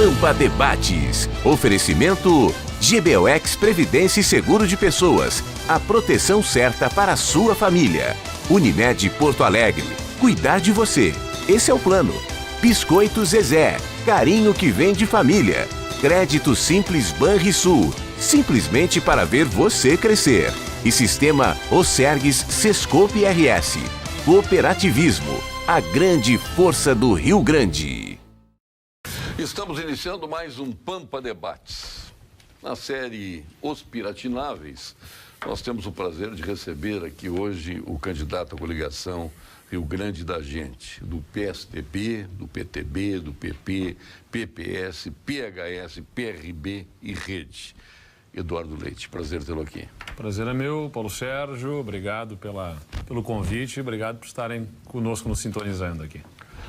Pampa Debates. Oferecimento GBOX Previdência e Seguro de Pessoas. A proteção certa para a sua família. Unimed Porto Alegre. Cuidar de você. Esse é o plano. Biscoito Zezé. Carinho que vem de família. Crédito Simples Banrisul. Simplesmente para ver você crescer. E Sistema Osergues Sescope RS. Cooperativismo. A grande força do Rio Grande. Estamos iniciando mais um Pampa Debates. Na série Os Piratináveis, nós temos o prazer de receber aqui hoje o candidato à coligação Rio Grande da Gente, do PSDB, do PTB, do PP, PPS, PHS, PRB e Rede. Eduardo Leite, prazer tê-lo aqui. Prazer é meu, Paulo Sérgio, obrigado pelo convite, obrigado por estarem conosco nos sintonizando aqui.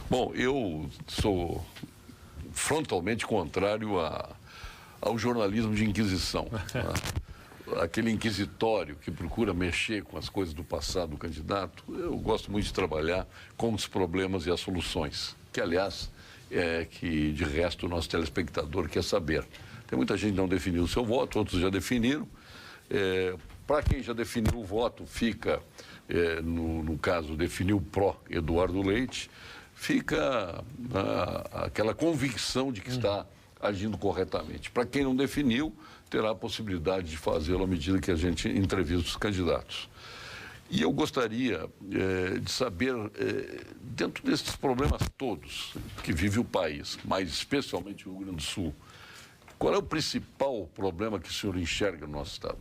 Bom, eu sou frontalmente contrário ao jornalismo de inquisição. Aquele inquisitório que procura mexer com as coisas do passado do candidato. Eu gosto muito de trabalhar com os problemas e as soluções, que, aliás, que de resto o nosso telespectador quer saber. Tem muita gente que não definiu o seu voto, outros já definiram. Para quem já definiu o voto, fica, no caso, definiu pró-Eduardo Leite, fica aquela convicção de que está agindo corretamente. Para quem não definiu, terá a possibilidade de fazê-lo à medida que a gente entrevista os candidatos. E eu gostaria de saber, dentro desses problemas todos que vive o país, mas especialmente o Rio Grande do Sul, qual é o principal problema que o senhor enxerga no nosso estado?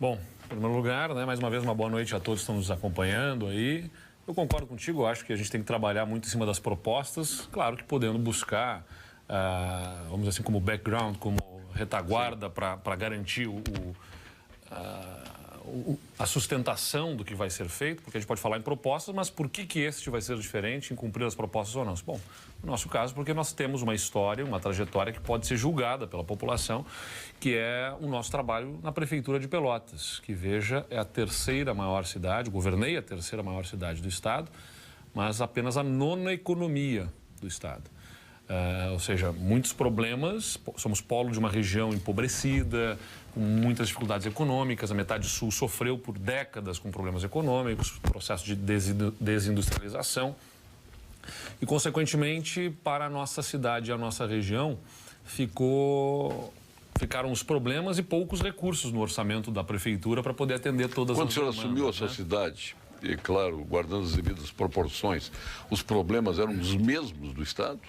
Bom, em primeiro lugar, mais uma vez uma boa noite a todos que estão nos acompanhando aí. Eu concordo contigo, eu acho que a gente tem que trabalhar muito em cima das propostas, claro que podendo buscar, vamos dizer assim, como background, como retaguarda para garantir a sustentação do que vai ser feito, porque a gente pode falar em propostas, mas por que este vai ser diferente em cumprir as propostas ou não? Bom, no nosso caso, porque nós temos uma história, uma trajetória que pode ser julgada pela população, que é o nosso trabalho na Prefeitura de Pelotas, que, veja, é a terceira maior cidade, governei a terceira maior cidade do estado, mas apenas a nona economia do estado. Ou seja, muitos problemas, somos polo de uma região empobrecida, com muitas dificuldades econômicas, a metade sul sofreu por décadas com problemas econômicos, processo de desindustrialização e, consequentemente, para a nossa cidade e a nossa região, ficaram os problemas e poucos recursos no orçamento da prefeitura para poder atender todas as demandas. Quando o senhor assumiu a sua cidade, e claro, guardando as devidas proporções, os problemas eram os mesmos do estado?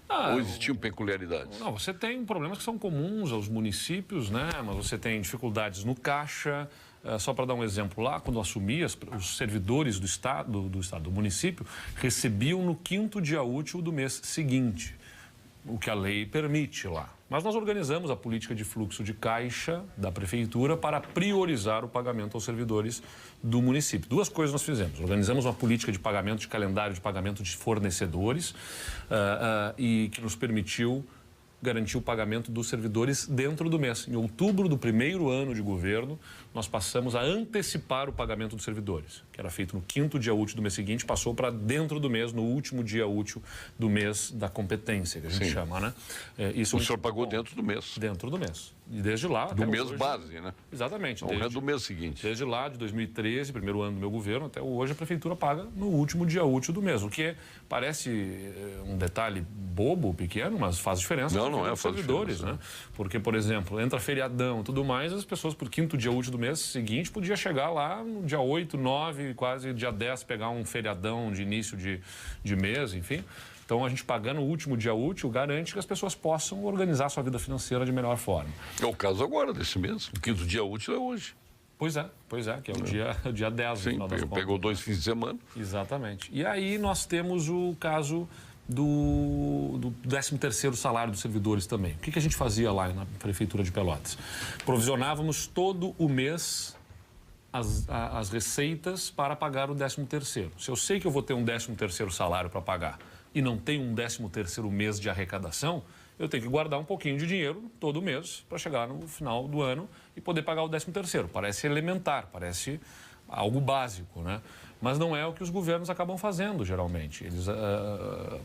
Ou existiam peculiaridades? Não, você tem problemas que são comuns aos municípios, né? Mas você tem dificuldades no caixa. Só para dar um exemplo, lá quando eu assumi, os servidores do município recebiam no 5º dia útil do mês seguinte, o que a lei permite lá. Mas nós organizamos a política de fluxo de caixa da prefeitura para priorizar o pagamento aos servidores do município. Duas coisas nós fizemos. Organizamos uma política de pagamento, de calendário de pagamento de fornecedores e que nos permitiu garantir o pagamento dos servidores dentro do mês. Em outubro do primeiro ano de governo, nós passamos a antecipar o pagamento dos servidores, que era feito no 5º dia útil do mês seguinte, passou para dentro do mês, no último dia útil do mês da competência, que a gente chama, né? Isso o senhor pagou dentro do mês? Dentro do mês. E desde lá... Do mês hoje, base, né? Exatamente. Não é do mês seguinte. Desde lá, de 2013, primeiro ano do meu governo, até hoje a prefeitura paga no último dia útil do mês, o que parece um detalhe bobo, pequeno, mas faz diferença. Não é, faz servidores, diferença, né? Porque, por exemplo, entra feriadão e tudo mais, as pessoas por 5º dia útil do mês seguinte podia chegar lá no dia 8, 9, quase dia 10, pegar um feriadão de início de mês, enfim. Então, a gente pagando o último dia útil garante que as pessoas possam organizar a sua vida financeira de melhor forma. É o caso agora desse mês. O 5º dia útil é hoje. Pois é, que é o dia 10. Sim, no final das contas. Pegou 2 fins de semana. Exatamente. E aí nós temos o caso do 13º salário dos servidores também. O que a gente fazia lá na Prefeitura de Pelotas? Provisionávamos todo o mês as receitas para pagar o 13º. Se eu sei que eu vou ter um 13º salário para pagar e não tenho um 13º mês de arrecadação, eu tenho que guardar um pouquinho de dinheiro todo mês para chegar no final do ano e poder pagar o 13º. Parece elementar, parece algo básico, né? Mas não é o que os governos acabam fazendo, geralmente.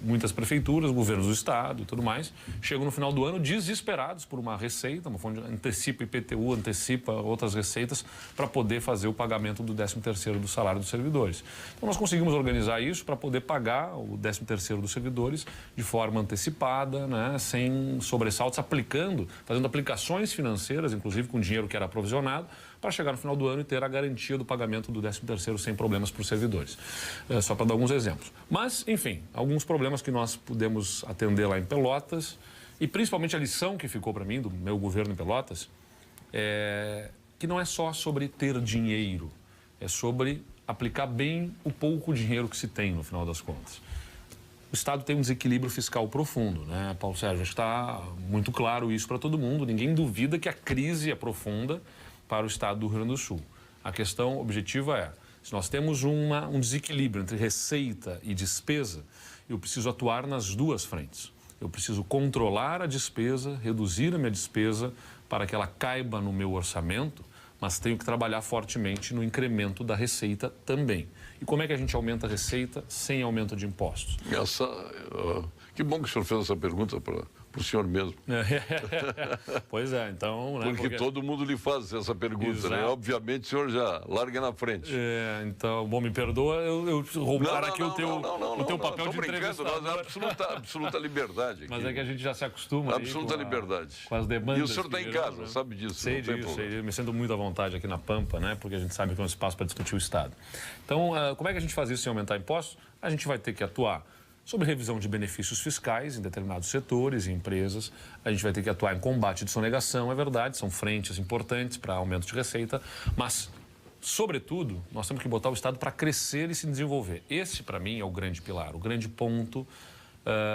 Muitas prefeituras, governos do estado e tudo mais, chegam no final do ano desesperados por uma receita, uma fonte antecipa IPTU, antecipa outras receitas para poder fazer o pagamento do 13º do salário dos servidores. Então, nós conseguimos organizar isso para poder pagar o 13º dos servidores de forma antecipada, né, sem sobressaltos, fazendo aplicações financeiras, inclusive com dinheiro que era aprovisionado, para chegar no final do ano e ter a garantia do pagamento do 13º sem problemas para os servidores. Só para dar alguns exemplos. Mas, enfim, alguns problemas que nós pudemos atender lá em Pelotas, e principalmente a lição que ficou para mim do meu governo em Pelotas, que não é só sobre ter dinheiro, é sobre aplicar bem o pouco dinheiro que se tem no final das contas. O Estado tem um desequilíbrio fiscal profundo, né, Paulo Sérgio? Está muito claro isso para todo mundo. Ninguém duvida que a crise é profunda para o Estado do Rio Grande do Sul. A questão objetiva é, se nós temos um desequilíbrio entre receita e despesa, eu preciso atuar nas duas frentes. Eu preciso controlar a despesa, reduzir a minha despesa para que ela caiba no meu orçamento, mas tenho que trabalhar fortemente no incremento da receita também. E como é que a gente aumenta a receita sem aumento de impostos? Que bom que o senhor fez essa pergunta para o senhor mesmo. Pois é, então... Né, porque todo mundo lhe faz essa pergunta, né? Obviamente o senhor já larga na frente. Então, bom, me perdoa eu roubar aqui o teu papel de entrevistador. Nós absoluta liberdade aqui. Mas é que a gente já se acostuma absoluta liberdade. Com as demandas. E o senhor está em casa, né? Sabe disso. Sei disso, me sinto muito à vontade aqui na Pampa, né? Porque a gente sabe que é um espaço para discutir o Estado. Então, como é que a gente faz isso sem aumentar impostos? A gente vai ter que atuar sobre revisão de benefícios fiscais em determinados setores e empresas. A gente vai ter que atuar em combate de sonegação, é verdade, são frentes importantes para aumento de receita, mas, sobretudo, nós temos que botar o Estado para crescer e se desenvolver. Esse, para mim, é o grande pilar, o grande ponto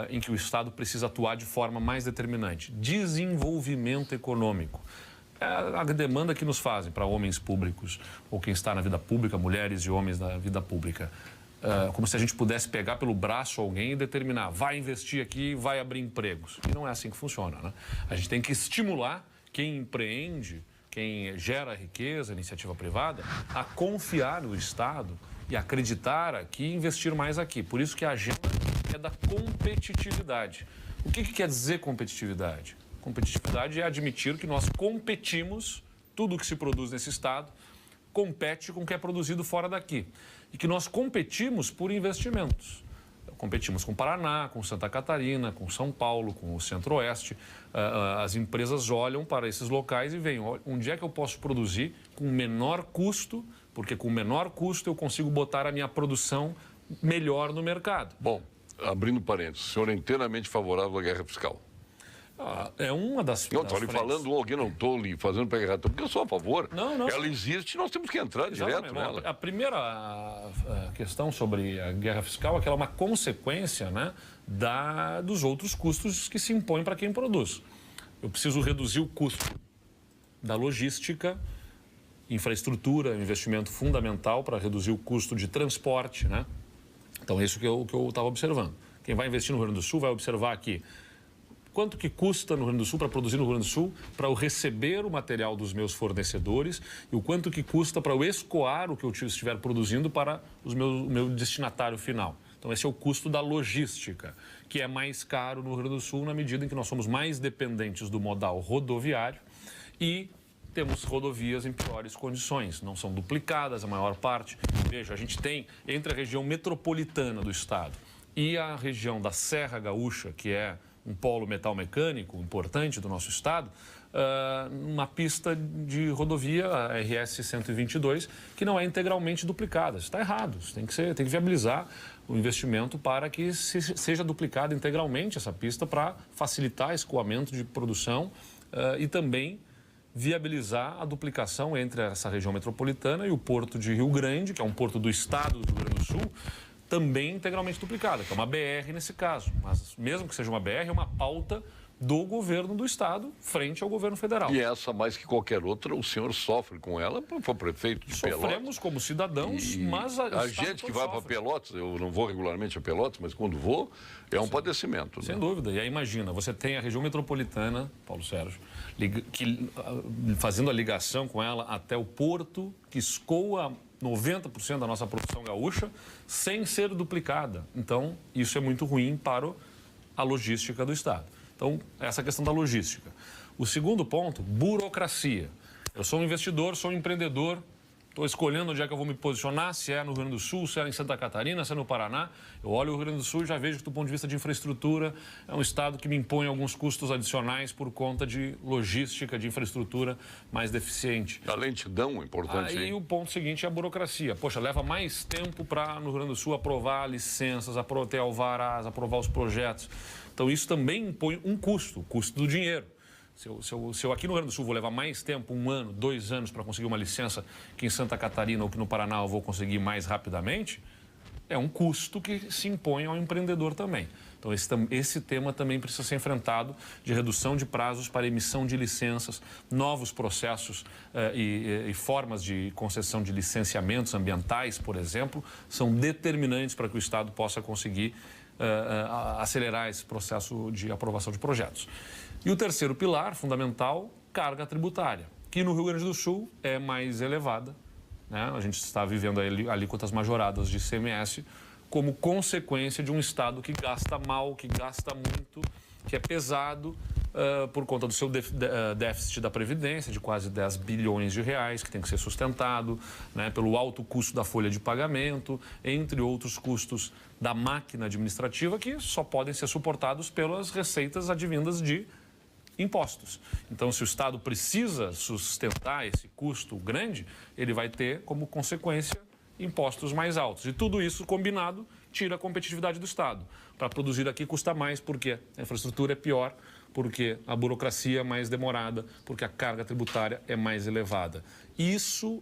em que o Estado precisa atuar de forma mais determinante. Desenvolvimento econômico. É a demanda que nos fazem para homens públicos, ou quem está na vida pública, mulheres e homens na vida pública. Como se a gente pudesse pegar pelo braço alguém e determinar, vai investir aqui, vai abrir empregos. E não é assim que funciona, né? A gente tem que estimular quem empreende, quem gera riqueza, iniciativa privada, a confiar no Estado e acreditar aqui e investir mais aqui. Por isso que a agenda é da competitividade. O que quer dizer competitividade? Competitividade é admitir que nós competimos, tudo que se produz nesse Estado compete com o que é produzido fora daqui. E que nós competimos por investimentos. Competimos com o Paraná, com Santa Catarina, com São Paulo, com o Centro-Oeste. As empresas olham para esses locais e veem onde é que eu posso produzir com menor custo, porque com menor custo eu consigo botar a minha produção melhor no mercado. Bom, abrindo parênteses, o senhor é inteiramente favorável à guerra fiscal? É uma das Não, estou lhe falando alguém, não estou lhe fazendo pegar errado, porque eu sou a favor. Não. Ela existe, nós temos que entrar direto nela. A primeira questão sobre a guerra fiscal é que ela é uma consequência, né, dos outros custos que se impõem para quem produz. Eu preciso reduzir o custo da logística, infraestrutura, investimento fundamental para reduzir o custo de transporte, né? Então, é isso que eu estava observando. Quem vai investir no Rio Grande do Sul vai observar aqui quanto que custa no Rio Grande do Sul para produzir no Rio Grande do Sul, para eu receber o material dos meus fornecedores e o quanto que custa para eu escoar o que eu estiver produzindo para o meu destinatário final. Então, esse é o custo da logística, que é mais caro no Rio Grande do Sul na medida em que nós somos mais dependentes do modal rodoviário e temos rodovias em piores condições, não são duplicadas a maior parte. Veja, a gente tem entre a região metropolitana do estado e a região da Serra Gaúcha, que é um polo metal-mecânico importante do nosso estado, uma pista de rodovia, a RS 122, que não é integralmente duplicada. Isso está errado. Isso tem que viabilizar o investimento para que seja duplicada integralmente essa pista para facilitar escoamento de produção e também viabilizar a duplicação entre essa região metropolitana e o porto de Rio Grande, que é um porto do estado do Rio Grande do Sul, também integralmente duplicada, que é uma BR nesse caso. Mas mesmo que seja uma BR, é uma pauta do governo do estado frente ao governo federal. E essa, mais que qualquer outra, o senhor sofre com ela, foi prefeito de Pelotas. Sofremos como cidadãos, mas a gente que vai para Pelotas, eu não vou regularmente a Pelotas, mas quando vou, é um padecimento. Sem dúvida. E aí imagina, você tem a região metropolitana, Paulo Sérgio, fazendo a ligação com ela até o porto que escoa 90% da nossa produção gaúcha sem ser duplicada. Então, isso é muito ruim para a logística do Estado. Então, essa questão da logística. O segundo ponto, burocracia. Eu sou um investidor, sou um empreendedor, estou escolhendo onde é que eu vou me posicionar, se é no Rio Grande do Sul, se é em Santa Catarina, se é no Paraná. Eu olho o Rio Grande do Sul e já vejo que, do ponto de vista de infraestrutura, é um estado que me impõe alguns custos adicionais por conta de logística, de infraestrutura mais deficiente. A lentidão é importante. Aí o ponto seguinte é a burocracia. Poxa, leva mais tempo para, no Rio Grande do Sul, aprovar licenças, ter alvarás, aprovar os projetos. Então, isso também impõe um custo, o custo do dinheiro. Se eu aqui no Rio Grande do Sul vou levar mais tempo, 1 ano, 2 anos para conseguir uma licença que em Santa Catarina ou que no Paraná eu vou conseguir mais rapidamente, é um custo que se impõe ao empreendedor também. Então esse tema também precisa ser enfrentado, de redução de prazos para emissão de licenças, novos processos e formas de concessão de licenciamentos ambientais, por exemplo, são determinantes para que o Estado possa conseguir acelerar esse processo de aprovação de projetos. E o terceiro pilar, fundamental, carga tributária, que no Rio Grande do Sul é mais elevada, né? A gente está vivendo alíquotas majoradas de ICMS como consequência de um Estado que gasta mal, que gasta muito, que é pesado por conta do seu déficit da Previdência, de quase 10 bilhões de reais, que tem que ser sustentado, né, pelo alto custo da folha de pagamento, entre outros custos da máquina administrativa, que só podem ser suportados pelas receitas advindas de impostos. Então, se o Estado precisa sustentar esse custo grande, ele vai ter como consequência impostos mais altos. E tudo isso combinado tira a competitividade do Estado. Para produzir aqui custa mais porque a infraestrutura é pior, porque a burocracia é mais demorada, porque a carga tributária é mais elevada. Isso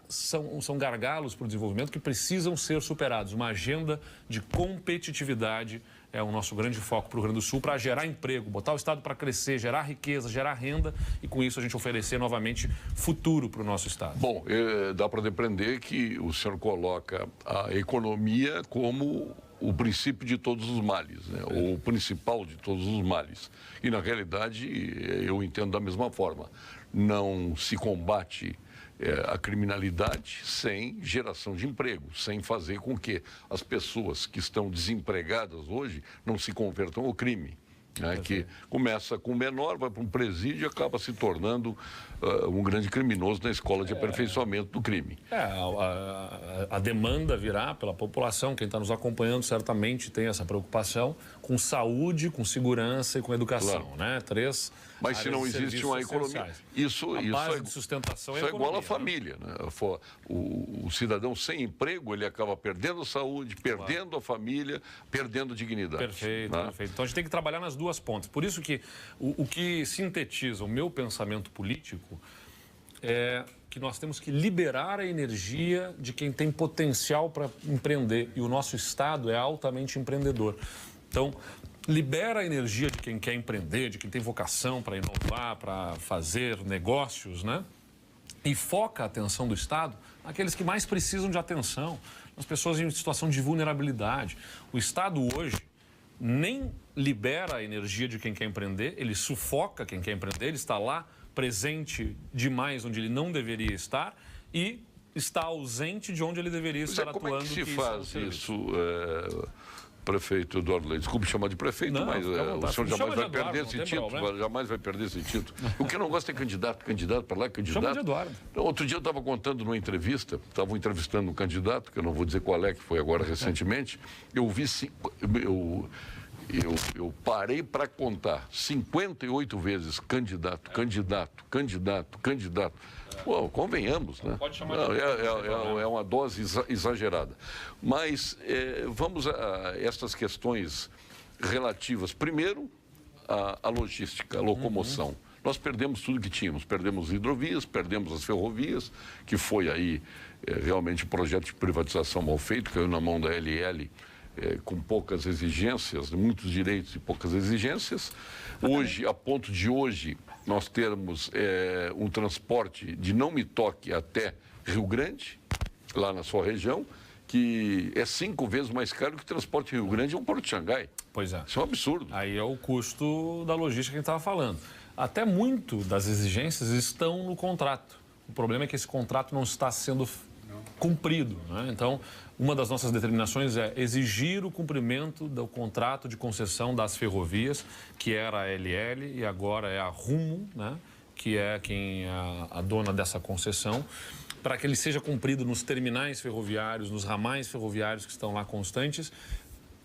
são gargalos para o desenvolvimento que precisam ser superados. Uma agenda de competitividade é o nosso grande foco para o Rio Grande do Sul, para gerar emprego, botar o Estado para crescer, gerar riqueza, gerar renda e, com isso, a gente oferecer novamente futuro para o nosso Estado. Bom, dá para depreender que o senhor coloca a economia como o princípio de todos os males, né? Ou o principal de todos os males. E, na realidade, eu entendo da mesma forma. Não se combate a criminalidade sem geração de emprego, sem fazer com que as pessoas que estão desempregadas hoje não se convertam ao crime. Né, que começa com o menor, vai para um presídio e acaba se tornando um grande criminoso na escola de aperfeiçoamento do crime. A demanda virá pela população, quem está nos acompanhando certamente tem essa preocupação com saúde, com segurança e com educação, claro, né? Mas se não existe uma economia, isso base de sustentação é igual à família, né? O cidadão sem emprego, ele acaba perdendo a saúde, perdendo a família, perdendo a dignidade. Perfeito, né? Perfeito. Então a gente tem que trabalhar nas duas pontas. Por isso que o que sintetiza o meu pensamento político é que nós temos que liberar a energia de quem tem potencial para empreender. E o nosso Estado é altamente empreendedor. Então, libera a energia de quem quer empreender, de quem tem vocação para inovar, para fazer negócios, né? E foca a atenção do Estado naqueles que mais precisam de atenção, nas pessoas em situação de vulnerabilidade. O Estado hoje nem libera a energia de quem quer empreender, ele sufoca quem quer empreender, ele está lá presente demais onde ele não deveria estar e está ausente de onde ele deveria estar atuando. Como é que se faz isso, prefeito Eduardo Leite? Desculpe chamar de prefeito, não, mas o senhor jamais vai perder esse título, jamais vai perder esse título. O que eu não gosto é candidato para lá, candidato. Chama de Eduardo. Então, outro dia eu estava contando numa entrevista, estavam entrevistando um candidato, que eu não vou dizer qual é, que foi agora recentemente, eu parei para contar 58 vezes candidato. Pô, convenhamos, né? Pode chamar é uma dose exagerada. Mas vamos a essas questões relativas. Primeiro, a logística, a locomoção. Nós perdemos tudo que tínhamos. Perdemos hidrovias, perdemos as ferrovias, que foi aí realmente um projeto de privatização mal feito, caiu na mão da LL, com poucas exigências, muitos direitos e poucas exigências. Hoje, a ponto de hoje, nós termos um transporte de Não Me Toque até Rio Grande, lá na sua região, que é 5 vezes mais caro que o transporte Rio Grande e um Porto de Xangai. Pois é. Isso é um absurdo. Aí é o custo da logística que a gente estava falando. Até muito das exigências estão no contrato. O problema é que esse contrato não está sendo cumprido, né? Então, uma das nossas determinações é exigir o cumprimento do contrato de concessão das ferrovias, que era a LL e agora é a Rumo, né? Que é quem é a dona dessa concessão, para que ele seja cumprido nos terminais ferroviários, nos ramais ferroviários que estão lá constantes.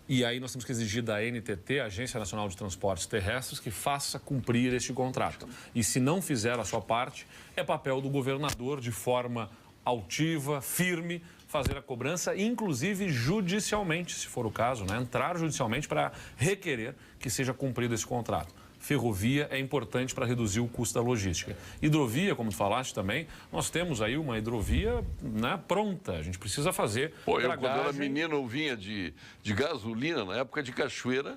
E aí nós temos que exigir da ANTT, Agência Nacional de Transportes Terrestres, que faça cumprir este contrato. E se não fizer a sua parte, é papel do governador, de forma altiva, firme, fazer a cobrança, inclusive judicialmente, se for o caso, né? Entrar judicialmente para requerer que seja cumprido esse contrato. Ferrovia é importante para reduzir o custo da logística. Hidrovia, como tu falaste também, nós temos aí uma hidrovia, né, pronta. A gente precisa fazer dragagem. Quando era menino, eu vinha de gasolina, na época de Cachoeira,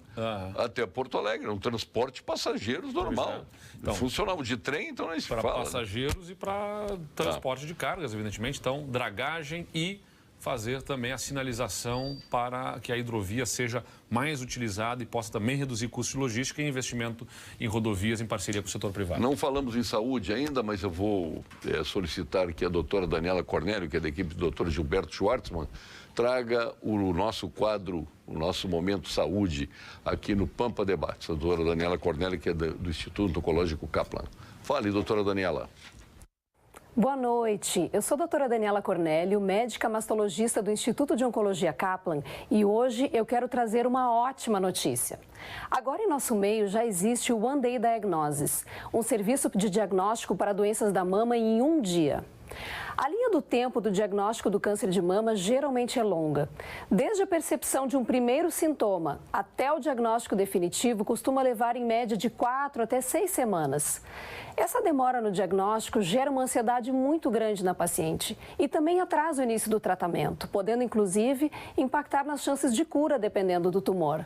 até Porto Alegre. Era um transporte passageiros normal. Então, funcionava de trem, então nem se fala. Para passageiros e para transporte de cargas, evidentemente. Então, dragagem e fazer também a sinalização para que a hidrovia seja mais utilizada e possa também reduzir custos de logística e investimento em rodovias em parceria com o setor privado. Não falamos em saúde ainda, mas eu vou solicitar que a doutora Daniela Cornélio, que é da equipe do doutor Gilberto Schwartzman, traga o nosso quadro, o nosso Momento Saúde aqui no Pampa Debates. A doutora Daniela Cornélio, que é do Instituto Oncológico Kaplan. Fale, doutora Daniela. Boa noite, eu sou a doutora Daniela Cornélio, médica mastologista do Instituto de Oncologia Kaplan e hoje eu quero trazer uma ótima notícia. Agora em nosso meio já existe o One Day Diagnosis, um serviço de diagnóstico para doenças da mama em um dia. A linha do tempo do diagnóstico do câncer de mama geralmente é longa. Desde a percepção de um primeiro sintoma até o diagnóstico definitivo costuma levar em média de 4 até 6 semanas. Essa demora no diagnóstico gera uma ansiedade muito grande na paciente e também atrasa o início do tratamento, podendo inclusive impactar nas chances de cura dependendo do tumor.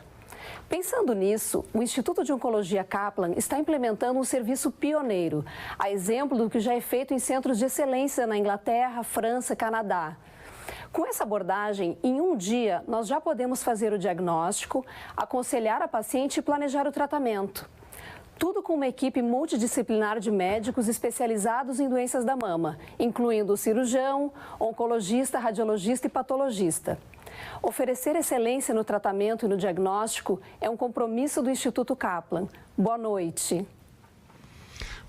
Pensando nisso, o Instituto de Oncologia Kaplan está implementando um serviço pioneiro, a exemplo do que já é feito em centros de excelência na Inglaterra, França, Canadá. Com essa abordagem, em um dia, nós já podemos fazer o diagnóstico, aconselhar a paciente e planejar o tratamento. Tudo com uma equipe multidisciplinar de médicos especializados em doenças da mama, incluindo o cirurgião, oncologista, radiologista e patologista. Oferecer excelência no tratamento e no diagnóstico é um compromisso do Instituto Kaplan. Boa noite.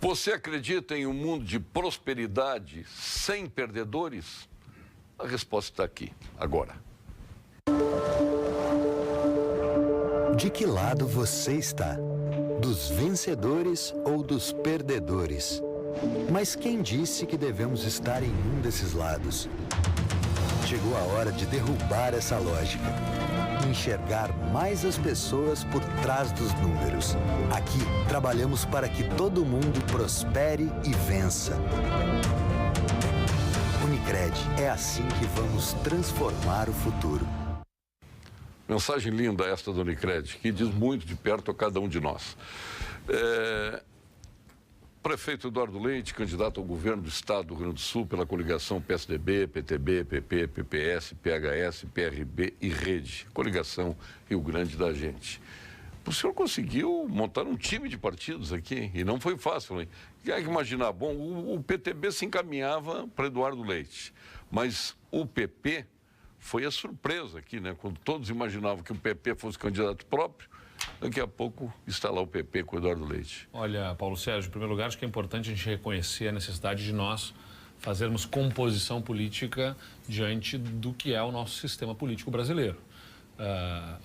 Você acredita em um mundo de prosperidade sem perdedores? A resposta está aqui, agora. De que lado você está? Dos vencedores ou dos perdedores? Mas quem disse que devemos estar em um desses lados? Chegou a hora de derrubar essa lógica. Enxergar mais as pessoas por trás dos números. Aqui, trabalhamos para que todo mundo prospere e vença. Unicred, é assim que vamos transformar o futuro. Mensagem linda esta do Unicred, que diz muito de perto a cada um de nós. Prefeito Eduardo Leite, candidato ao governo do Estado do Rio Grande do Sul pela coligação PSDB, PTB, PP, PPS, PHS, PRB e Rede. Coligação Rio Grande da Gente. O senhor conseguiu montar um time de partidos aqui e não foi fácil, hein? Quem é que imaginar? Bom, o PTB se encaminhava para Eduardo Leite, mas o PP foi a surpresa aqui, né? Quando todos imaginavam que o PP fosse candidato próprio, daqui a pouco está lá o PP com o Eduardo Leite. Olha, Paulo Sérgio, em primeiro lugar, acho que é importante a gente reconhecer a necessidade de nós fazermos composição política diante do que é o nosso sistema político brasileiro.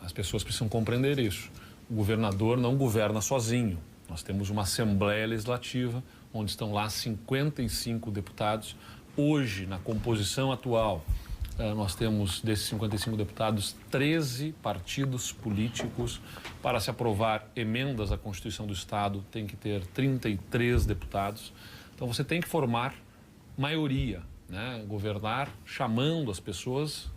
As pessoas precisam compreender isso. O governador não governa sozinho. Nós temos uma Assembleia Legislativa, onde estão lá 55 deputados. Hoje, na composição atual, nós temos, desses 55 deputados, 13 partidos políticos. Para se aprovar emendas à Constituição do Estado, tem que ter 33 deputados. Então, você tem que formar maioria, né? Governar chamando as pessoas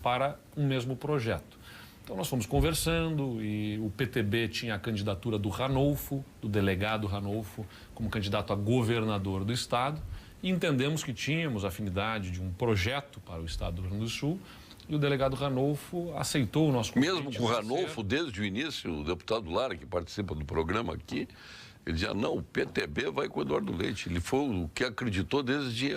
para um mesmo projeto. Então, nós fomos conversando e o PTB tinha a candidatura do Ranolfo, do delegado Ranolfo, como candidato a governador do Estado. E entendemos que tínhamos afinidade de um projeto para o Estado do Rio Grande do Sul e o delegado Ranolfo aceitou o nosso convite. Mesmo com o Ranolfo, desde o início, o deputado Lara, que participa do programa aqui, Ele dizia, não, o PTB vai com o Eduardo Leite. Ele foi o que acreditou desde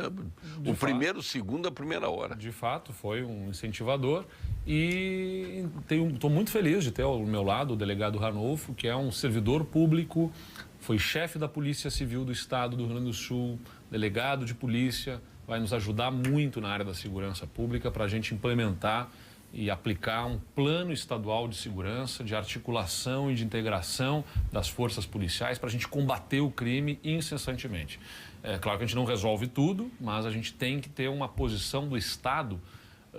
o primeiro segundo, a primeira hora. De fato, foi um incentivador e estou muito feliz de ter ao meu lado o delegado Ranolfo, que é um servidor público, foi chefe da Polícia Civil do Estado do Rio Grande do Sul, delegado de polícia, vai nos ajudar muito na área da segurança pública para a gente implementar e aplicar um plano estadual de segurança, de articulação e de integração das forças policiais para a gente combater o crime incessantemente. É claro que a gente não resolve tudo, mas a gente tem que ter uma posição do Estado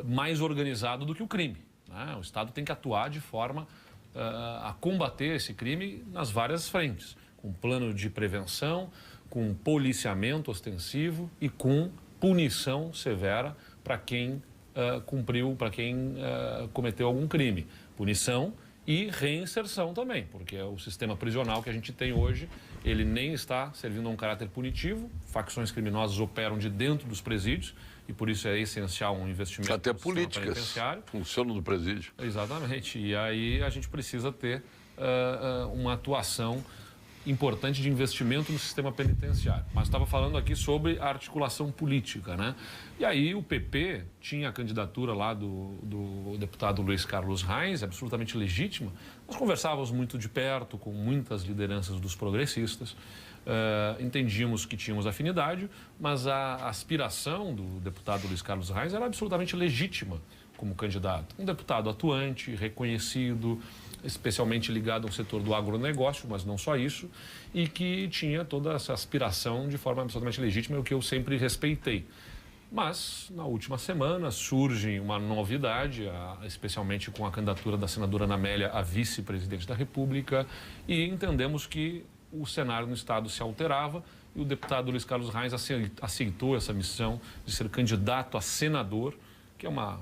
mais organizado do que o crime, né? O Estado tem que atuar de forma a combater esse crime nas várias frentes, com plano de prevenção, com policiamento ostensivo e com punição severa para quem cometeu algum crime. Punição e reinserção também, porque o sistema prisional que a gente tem hoje, ele nem está servindo a um caráter punitivo, facções criminosas operam de dentro dos presídios e por isso é essencial um investimento até no sistema políticas penitenciário. funcionam no presídio. Exatamente, e aí a gente precisa ter uma atuação importante de investimento no sistema penitenciário. Mas estava falando aqui sobre a articulação política, né? E aí o PP tinha a candidatura lá do deputado Luiz Carlos Reis, absolutamente legítima. Nós conversávamos muito de perto com muitas lideranças dos progressistas, entendíamos que tínhamos afinidade, mas a aspiração do deputado Luiz Carlos Reis era absolutamente legítima como candidato. Um deputado atuante, reconhecido, especialmente ligado ao setor do agronegócio, mas não só isso, e que tinha toda essa aspiração de forma absolutamente legítima, o que eu sempre respeitei. Mas, na última semana, surge uma novidade, especialmente com a candidatura da senadora Ana Amélia a vice-presidente da República, e entendemos que o cenário no Estado se alterava e o deputado Luiz Carlos Reis aceitou essa missão de ser candidato a senador, que é uma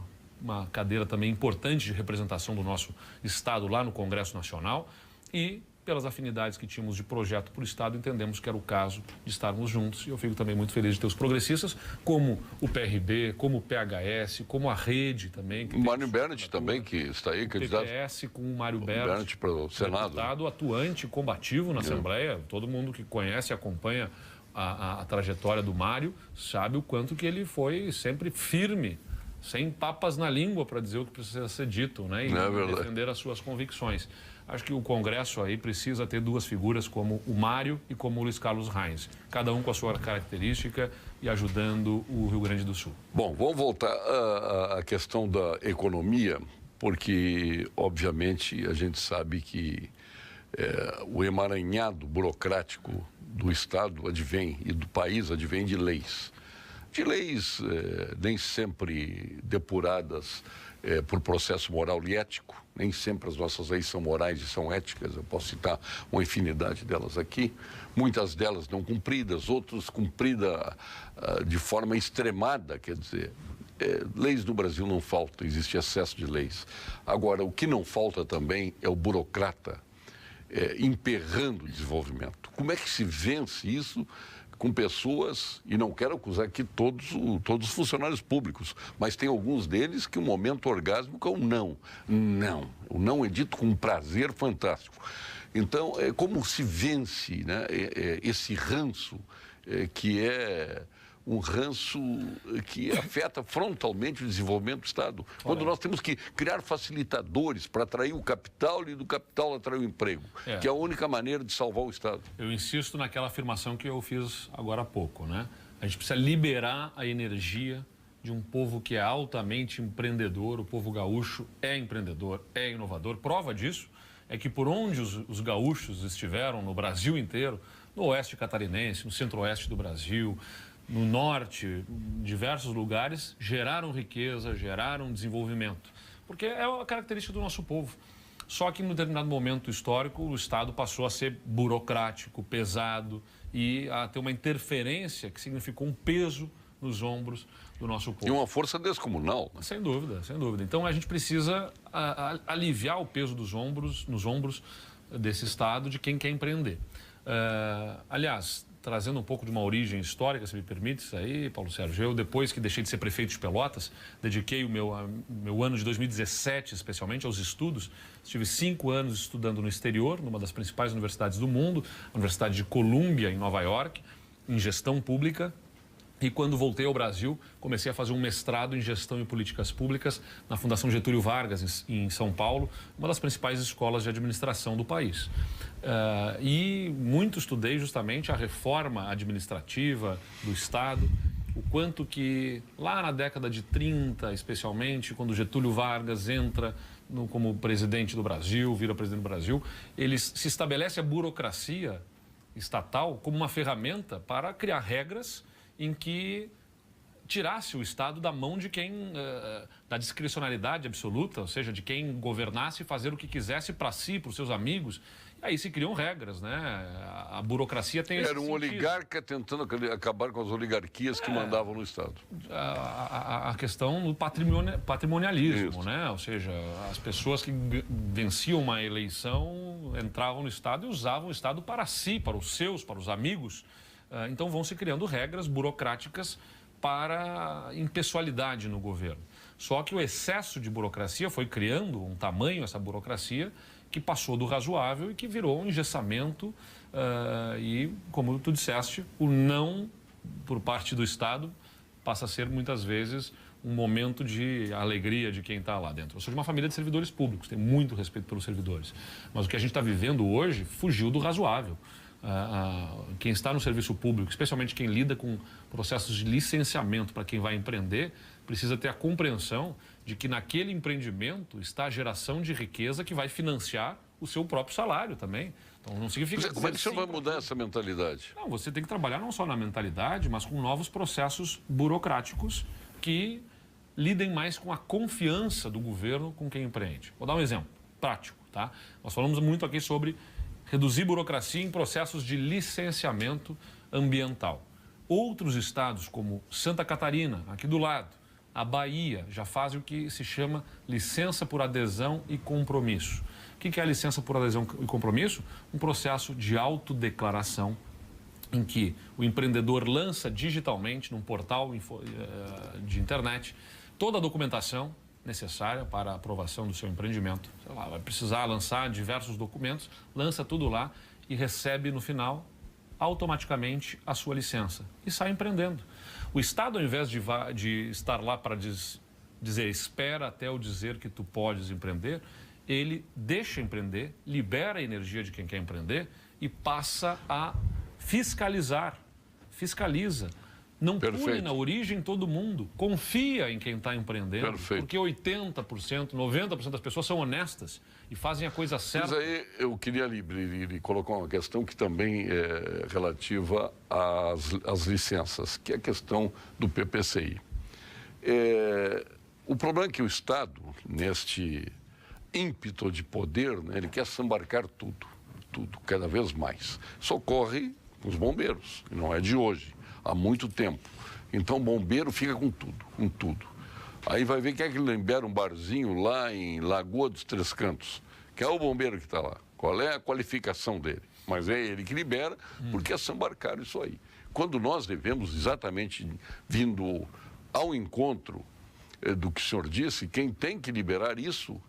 cadeira também importante de representação do nosso Estado lá no Congresso Nacional e pelas afinidades que tínhamos de projeto para o Estado, entendemos que era o caso de estarmos juntos e eu fico também muito feliz de ter os progressistas, como o PRB, como o PHS, como a Rede também. O Mário Bernat também, que está aí, candidato. O PPS com o Mário Bernat para o Senado. Deputado atuante, combativo na Assembleia, todo mundo que conhece e acompanha a trajetória do Mário sabe o quanto que ele foi sempre firme, sem papas na língua para dizer o que precisa ser dito, né? E defender as suas convicções. Acho que o Congresso aí precisa ter duas figuras como o Mário e como o Luiz Carlos Reis, cada um com a sua característica e ajudando o Rio Grande do Sul. Bom, vamos voltar à questão da economia, porque, obviamente, a gente sabe que o emaranhado burocrático do Estado advém, e do país advém de leis nem sempre depuradas por processo moral e ético, nem sempre as nossas leis são morais e são éticas, eu posso citar uma infinidade delas aqui, muitas delas não cumpridas, outras cumpridas de forma extremada, quer dizer, leis no Brasil não faltam, existe excesso de leis. Agora, o que não falta também é o burocrata emperrando o desenvolvimento. Como é que se vence isso com pessoas, e não quero acusar aqui todos os funcionários públicos, mas tem alguns deles que o momento orgásmico é o não. Não. O não é dito com um prazer fantástico. Então, como se vence, né, esse ranço que é um ranço que afeta frontalmente o desenvolvimento do Estado. Quando nós temos que criar facilitadores para atrair o capital e do capital atrair o emprego, que é a única maneira de salvar o Estado. Eu insisto naquela afirmação que eu fiz agora há pouco, né? A gente precisa liberar a energia de um povo que é altamente empreendedor, o povo gaúcho é empreendedor, é inovador. Prova disso é que por onde os gaúchos estiveram no Brasil inteiro, no oeste catarinense, no centro-oeste do Brasil, no norte, diversos lugares, geraram riqueza, geraram desenvolvimento. Porque é a característica do nosso povo. Só que, em um determinado momento histórico, o Estado passou a ser burocrático, pesado e a ter uma interferência que significou um peso nos ombros do nosso povo. E uma força descomunal. Sem dúvida, sem dúvida. Então, a gente precisa aliviar o peso nos ombros desse Estado de quem quer empreender. Aliás, trazendo um pouco de uma origem histórica, se me permite isso aí, Paulo Sérgio. Eu, depois que deixei de ser prefeito de Pelotas, dediquei o meu ano de 2017, especialmente, aos estudos. Estive 5 anos estudando no exterior, numa das principais universidades do mundo, a Universidade de Columbia, em Nova York, em gestão pública. E quando voltei ao Brasil, comecei a fazer um mestrado em gestão e políticas públicas na Fundação Getúlio Vargas, em São Paulo, uma das principais escolas de administração do país. E muito estudei justamente a reforma administrativa do Estado, o quanto que lá na década de 30, especialmente, quando Getúlio Vargas entra como presidente do Brasil, vira presidente do Brasil, se estabelece a burocracia estatal como uma ferramenta para criar regras em que tirasse o Estado da mão de quem, da discricionalidade absoluta, ou seja, de quem governasse e fazer o que quisesse para si, para os seus amigos. E aí se criam regras, né? A burocracia tem esse Era um sentido. oligarca tentando acabar com as oligarquias que mandavam no Estado. A questão do patrimonialismo, Isso. né? Ou seja, as pessoas que venciam uma eleição entravam no Estado e usavam o Estado para si, para os seus, para os amigos. Então vão se criando regras burocráticas para impessoalidade no governo. Só que o excesso de burocracia foi criando um tamanho, essa burocracia, que passou do razoável e que virou um engessamento e, como tu disseste, o não por parte do Estado passa a ser muitas vezes um momento de alegria de quem está lá dentro. Eu sou de uma família de servidores públicos, tenho muito respeito pelos servidores, mas o que a gente está vivendo hoje fugiu do razoável. Quem está no serviço público, especialmente quem lida com processos de licenciamento para quem vai empreender, precisa ter a compreensão de que naquele empreendimento está a geração de riqueza que vai financiar o seu próprio salário também. Então não significa... Como é que o senhor vai mudar essa mentalidade? Não, você tem que trabalhar não só na mentalidade, mas com novos processos burocráticos que lidem mais com a confiança do governo com quem empreende. Vou dar um exemplo prático, tá? Nós falamos muito aqui sobre reduzir burocracia em processos de licenciamento ambiental. Outros estados, como Santa Catarina, aqui do lado, a Bahia, já fazem o que se chama licença por adesão e compromisso. O que é a licença por adesão e compromisso? Um processo de autodeclaração em que o empreendedor lança digitalmente num portal de internet toda a documentação necessária para a aprovação do seu empreendimento. Sei lá, vai precisar lançar diversos documentos, lança tudo lá e recebe no final automaticamente a sua licença e sai empreendendo. O Estado, ao invés de estar lá para dizer espera até eu dizer que tu podes empreender, ele deixa empreender, libera a energia de quem quer empreender e passa a fiscaliza. Não pune na origem todo mundo, confia em quem está empreendendo, porque 80%, 90% das pessoas são honestas e fazem a coisa certa. Mas aí eu queria lhe colocar uma questão que também é relativa às licenças, que é a questão do PPCI. O problema é que o Estado, neste ímpeto de poder, né, ele quer sambarcar tudo, cada vez mais. Socorre os bombeiros, e não é de hoje. Há muito tempo. Então o bombeiro fica com tudo. Aí vai ver quem é que libera um barzinho lá em Lagoa dos Três Cantos. Que é o bombeiro que está lá. Qual é a qualificação dele? Mas é ele que libera, porque é sambarcar isso aí. Quando nós devemos exatamente, vindo ao encontro do que o senhor disse, quem tem que liberar isso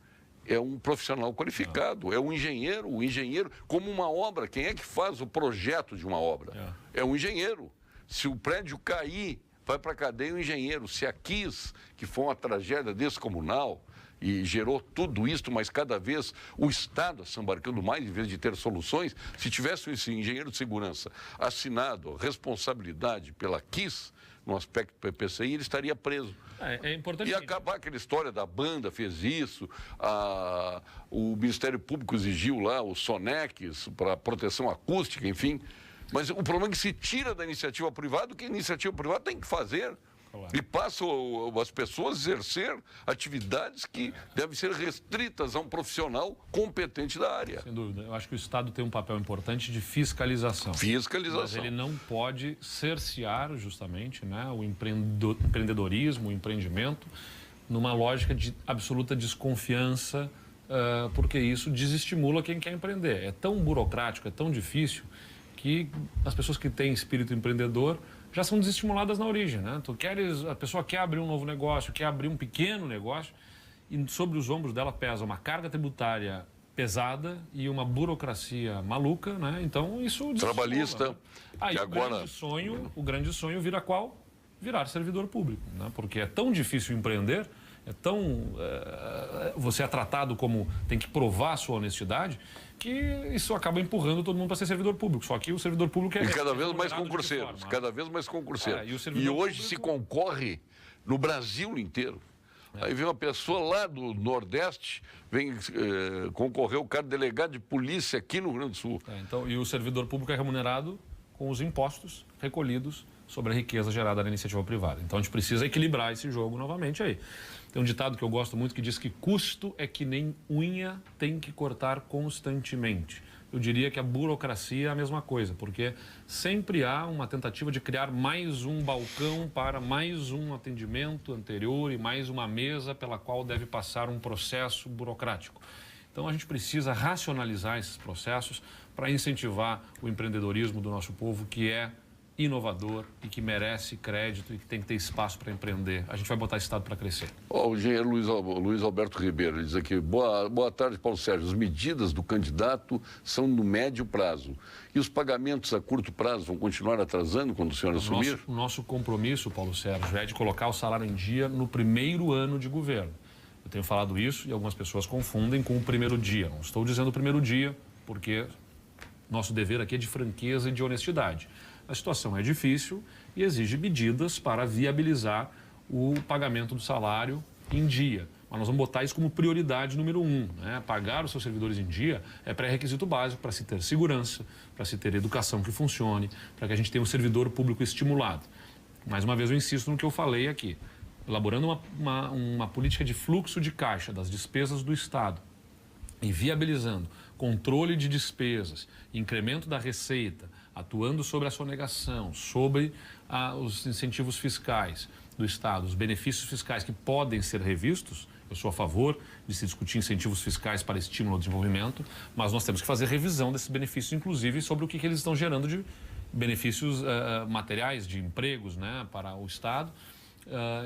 é um profissional qualificado, é um engenheiro. O engenheiro, como uma obra, quem é que faz o projeto de uma obra? É um engenheiro. Se o prédio cair, vai para a cadeia o engenheiro. Se a Kiss, que foi uma tragédia descomunal e gerou tudo isso, mas cada vez o Estado sambarcando mais, em vez de ter soluções, se tivesse esse engenheiro de segurança assinado responsabilidade pela Kiss, no aspecto PPCI, ele estaria preso. É importante. E acabar aquela história da banda fez isso, o Ministério Público exigiu lá os Sonex para proteção acústica, enfim. Mas o problema é que se tira da iniciativa privada o que a iniciativa privada tem que fazer. Olá. E passa as pessoas a exercer atividades que devem ser restritas a um profissional competente da área. Sem dúvida. Eu acho que o Estado tem um papel importante de fiscalização. Mas ele não pode cercear justamente, né, o empreendedorismo, o empreendimento, numa lógica de absoluta desconfiança, porque isso desestimula quem quer empreender. É tão burocrático, é tão difícil, que as pessoas que têm espírito empreendedor já são desestimuladas na origem, né? A pessoa quer abrir um novo negócio, quer abrir um pequeno negócio e sobre os ombros dela pesa uma carga tributária pesada e uma burocracia maluca, né? Então isso trabalhista, né? Aí agora o grande sonho vira qual? Virar servidor público, né? Porque é tão difícil empreender, você é tratado como tem que provar a sua honestidade, que isso acaba empurrando todo mundo para ser servidor público. Só que o servidor público é... E cada vez mais concurseiros, cada vez mais concurseiros. E hoje se concorre no Brasil inteiro. Aí vem uma pessoa lá do Nordeste, vem concorrer o cara delegado de polícia aqui no Rio Grande do Sul. Então, e o servidor público é remunerado com os impostos recolhidos sobre a riqueza gerada na iniciativa privada. Então a gente precisa equilibrar esse jogo novamente aí. Tem um ditado que eu gosto muito que diz que custo é que nem unha, tem que cortar constantemente. Eu diria que a burocracia é a mesma coisa, porque sempre há uma tentativa de criar mais um balcão para mais um atendimento anterior e mais uma mesa pela qual deve passar um processo burocrático. Então a gente precisa racionalizar esses processos para incentivar o empreendedorismo do nosso povo, que é inovador e que merece crédito e que tem que ter espaço para empreender. A gente vai botar esse Estado para crescer. O engenheiro Luiz Alberto Ribeiro diz aqui, boa tarde, Paulo Sérgio. As medidas do candidato são no médio prazo. E os pagamentos a curto prazo vão continuar atrasando quando o senhor assumir? O nosso compromisso, Paulo Sérgio, é de colocar o salário em dia no primeiro ano de governo. Eu tenho falado isso e algumas pessoas confundem com o primeiro dia. Não estou dizendo o primeiro dia, porque nosso dever aqui é de franqueza e de honestidade. A situação é difícil e exige medidas para viabilizar o pagamento do salário em dia. Mas nós vamos botar isso como prioridade número 1, né? Pagar os seus servidores em dia é pré-requisito básico para se ter segurança, para se ter educação que funcione, para que a gente tenha um servidor público estimulado. Mais uma vez eu insisto no que eu falei aqui. Elaborando uma política de fluxo de caixa das despesas do Estado e viabilizando controle de despesas, incremento da receita, atuando sobre a sonegação, sobre os incentivos fiscais do Estado, os benefícios fiscais que podem ser revistos. Eu sou a favor de se discutir incentivos fiscais para estímulo ao desenvolvimento, mas nós temos que fazer revisão desses benefícios, inclusive sobre o que eles estão gerando de benefícios materiais, de empregos, né, para o Estado.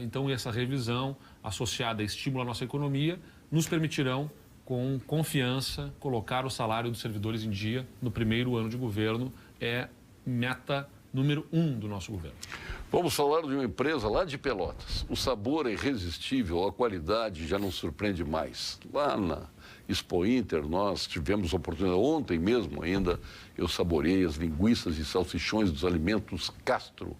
Então, essa revisão associada a estímulo à nossa economia nos permitirão, com confiança, colocar o salário dos servidores em dia no primeiro ano de governo. É meta número 1 do nosso governo. Vamos falar de uma empresa lá de Pelotas. O sabor é irresistível, a qualidade já não surpreende mais. Lá na Expo Inter, nós tivemos oportunidade, ontem mesmo ainda, eu saboreei as linguiças e salsichões dos alimentos Castro,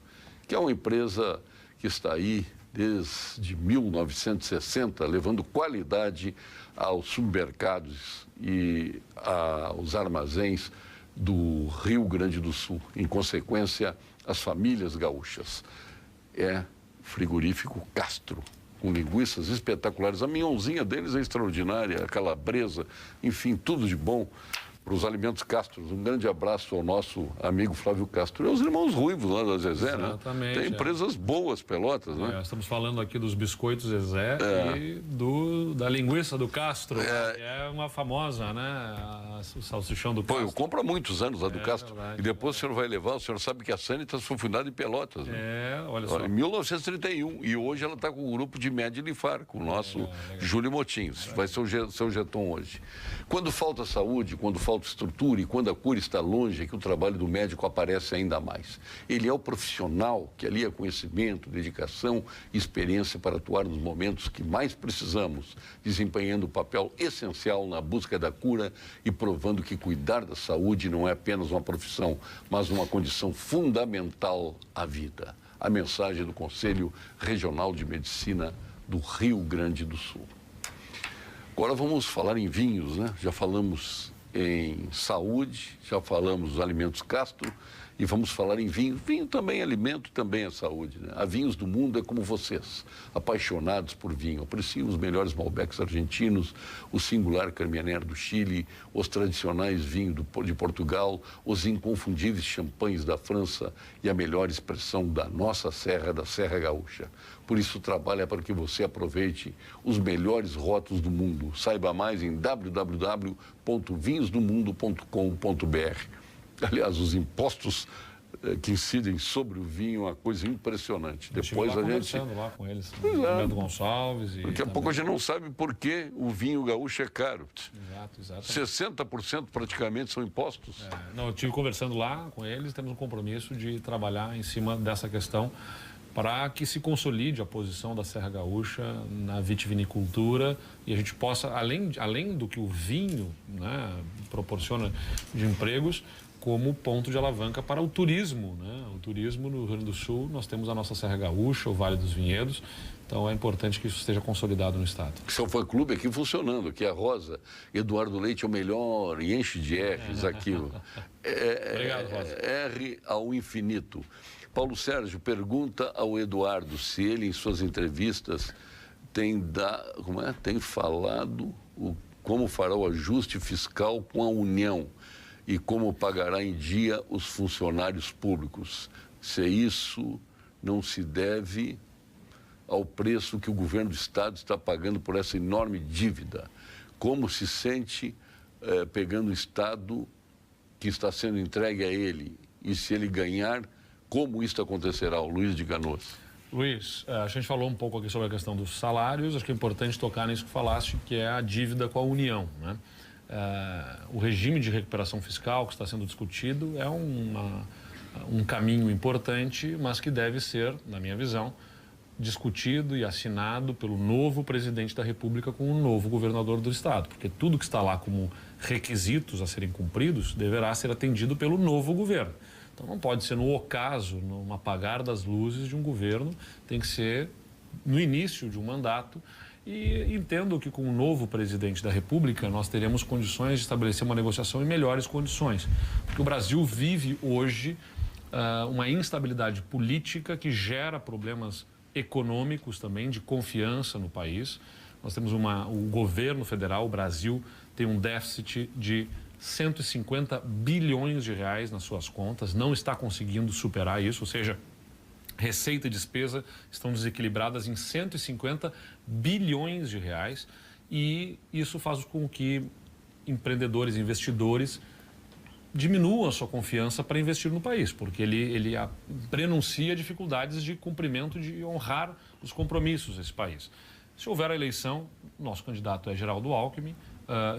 que é uma empresa que está aí desde 1960, levando qualidade aos supermercados e aos armazéns do Rio Grande do Sul. Em consequência, as famílias gaúchas. É frigorífico Castro, com linguiças espetaculares. A minhãozinha deles é extraordinária, a calabresa, enfim, tudo de bom para os alimentos Castro. Um grande abraço ao nosso amigo Flávio Castro. E aos irmãos Ruivos lá da Zezé, exatamente, né? Tem empresas boas, Pelotas, né? Estamos falando aqui dos biscoitos Zezé e da linguiça do Castro, que é uma famosa, né? O salsichão do Castro. Eu compro há muitos anos lá do Castro. Verdade, e depois o senhor vai levar, o senhor sabe que a Sanitas foi fundada em Pelotas, né? Olha só. Em 1931. E hoje ela está com o grupo de Média e Lifar, com o nosso Júlio Motinhos. Vai ser o seu jeton hoje. Quando falta saúde, quando falta estrutura e quando a cura está longe, é que o trabalho do médico aparece ainda mais. Ele é o profissional que alia conhecimento, dedicação e experiência para atuar nos momentos que mais precisamos, desempenhando um papel essencial na busca da cura e provando que cuidar da saúde não é apenas uma profissão, mas uma condição fundamental à vida. A mensagem do Conselho Regional de Medicina do Rio Grande do Sul. Agora vamos falar em vinhos, né? Já falamos em saúde, já falamos dos alimentos Castro e vamos falar em vinho. Vinho também é alimento, também é saúde, né? Há vinhos do mundo é como vocês, apaixonados por vinho. Apreciam os melhores Malbecs argentinos, o singular Carmener do Chile, os tradicionais vinhos de Portugal, os inconfundíveis champanhes da França e a melhor expressão da nossa serra, da Serra Gaúcha. Por isso, trabalha para que você aproveite os melhores rótulos do mundo. Saiba mais em www.vinhosdomundo.com.br. Aliás, os impostos que incidem sobre o vinho, uma coisa impressionante. Depois a gente conversando lá com eles, Roberto Gonçalves. Daqui a pouco a gente não sabe por que o vinho gaúcho é caro. Exato. 60% praticamente são impostos. Eu estive conversando lá com eles, temos um compromisso de trabalhar em cima dessa questão para que se consolide a posição da Serra Gaúcha na vitivinicultura e a gente possa, além do que o vinho, né, proporciona de empregos, como ponto de alavanca para o turismo, né? O turismo no Rio Grande do Sul, nós temos a nossa Serra Gaúcha, o Vale dos Vinhedos, então é importante que isso esteja consolidado no estado. Seu fã-clube aqui funcionando, aqui a Rosa, Eduardo Leite é o melhor e enche de R's aqui. Obrigado, Rosa. R ao infinito. Paulo Sérgio pergunta ao Eduardo se ele, em suas entrevistas, tem falado como fará o ajuste fiscal com a União e como pagará em dia os funcionários públicos. Se isso não se deve ao preço que o governo do estado está pagando por essa enorme dívida. Como se sente pegando o estado que está sendo entregue a ele? E se ele ganhar, como isso acontecerá? O Luiz de Canoas. Luiz, a gente falou um pouco aqui sobre a questão dos salários, acho que é importante tocar nisso que falaste, que é a dívida com a União, né? O regime de recuperação fiscal que está sendo discutido é um caminho importante, mas que deve ser, na minha visão, discutido e assinado pelo novo presidente da República com o novo governador do estado, porque tudo que está lá como requisitos a serem cumpridos deverá ser atendido pelo novo governo. Então não pode ser no ocaso, no apagar das luzes de um governo, tem que ser no início de um mandato. E entendo que com o novo presidente da República nós teremos condições de estabelecer uma negociação em melhores condições. Porque o Brasil vive hoje uma instabilidade política que gera problemas econômicos também, de confiança no país. Nós temos o governo federal, o Brasil, tem um déficit de 150 bilhões de reais nas suas contas, não está conseguindo superar isso, ou seja, receita e despesa estão desequilibradas em 150 bilhões de reais e isso faz com que empreendedores e investidores diminuam a sua confiança para investir no país, porque ele prenuncia dificuldades de cumprimento, de honrar os compromissos desse país. Se houver a eleição, nosso candidato é Geraldo Alckmin,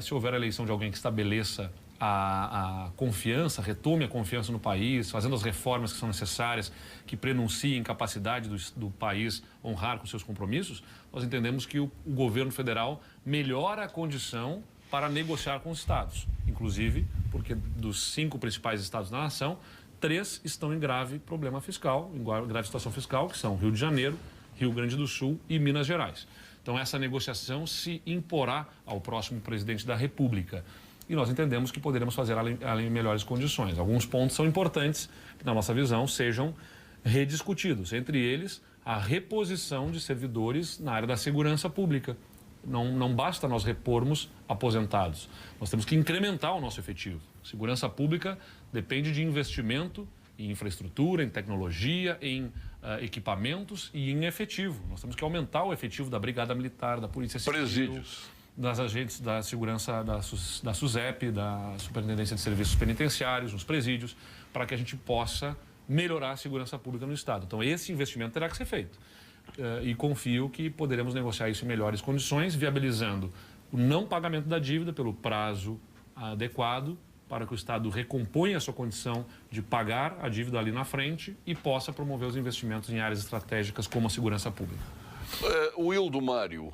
se houver a eleição de alguém que estabeleça a confiança, retome a confiança no país, fazendo as reformas que são necessárias, que prenunciem capacidade do país honrar com seus compromissos, nós entendemos que o governo federal melhora a condição para negociar com os estados. Inclusive, porque dos 5 principais estados da nação, 3 estão em grave problema fiscal, em grave situação fiscal, que são Rio de Janeiro, Rio Grande do Sul e Minas Gerais. Então, essa negociação se imporá ao próximo presidente da República. E nós entendemos que poderemos fazer ela em melhores condições. Alguns pontos são importantes que, na nossa visão, sejam rediscutidos. Entre eles, a reposição de servidores na área da segurança pública. Não basta nós repormos aposentados. Nós temos que incrementar o nosso efetivo. Segurança pública depende de investimento em infraestrutura, em tecnologia, em equipamentos e em efetivo. Nós temos que aumentar o efetivo da Brigada Militar, da Polícia Civil, presídios, das agentes da segurança da SUSEP, da Superintendência de Serviços Penitenciários, nos presídios, para que a gente possa melhorar a segurança pública no estado. Então, esse investimento terá que ser feito. E confio que poderemos negociar isso em melhores condições, viabilizando o não pagamento da dívida pelo prazo adequado, para que o Estado recomponha a sua condição de pagar a dívida ali na frente e possa promover os investimentos em áreas estratégicas como a segurança pública. Wildo Mário,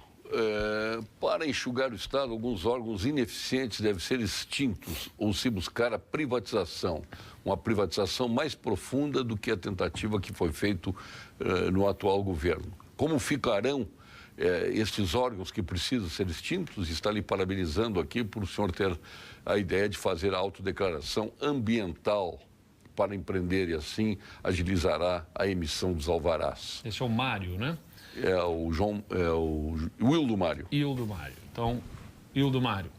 para enxugar o Estado, alguns órgãos ineficientes devem ser extintos ou se buscar a privatização, uma privatização mais profunda do que a tentativa que foi feita no atual governo. Como ficarão estes órgãos que precisam ser extintos? Está lhe parabenizando aqui por o senhor ter a ideia de fazer a autodeclaração ambiental para empreender e assim agilizará a emissão dos alvarás. Esse é o Mário, né? É o Wildo Mário. Wildo Mário. Então, Wildo Mário,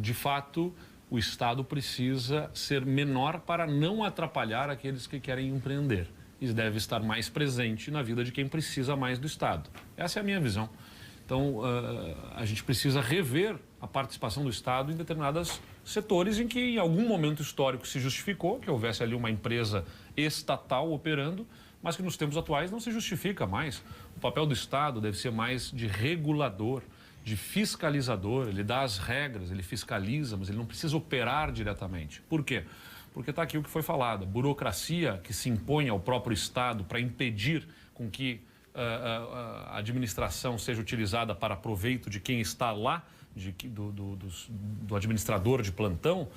de fato, o Estado precisa ser menor para não atrapalhar aqueles que querem empreender. E deve estar mais presente na vida de quem precisa mais do Estado. Essa é a minha visão. Então, a gente precisa rever a participação do Estado em determinadas setores em que em algum momento histórico se justificou que houvesse ali uma empresa estatal operando, mas que nos tempos atuais não se justifica mais. O papel do Estado deve ser mais de regulador, de fiscalizador. Ele dá as regras, ele fiscaliza, mas ele não precisa operar diretamente. Por quê? Porque está aqui o que foi falado, a burocracia que se impõe ao próprio Estado para impedir com que a administração seja utilizada para proveito de quem está lá, do administrador de plantão,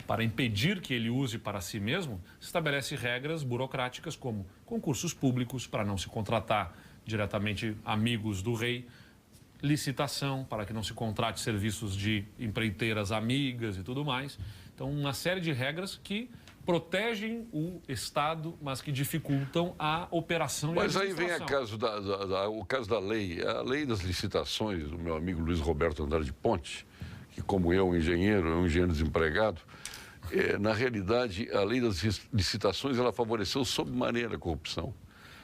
para impedir que ele use para si mesmo, estabelece regras burocráticas como concursos públicos para não se contratar diretamente amigos do rei, licitação para que não se contrate serviços de empreiteiras amigas e tudo mais. Então, uma série de regras que protegem o Estado, mas que dificultam a operação. Mas aí vem o caso da lei, a lei das licitações do meu amigo Luiz Roberto Andrade Ponte, que como eu, é um engenheiro desempregado, na realidade, a lei das licitações, ela favoreceu sobremaneira a corrupção.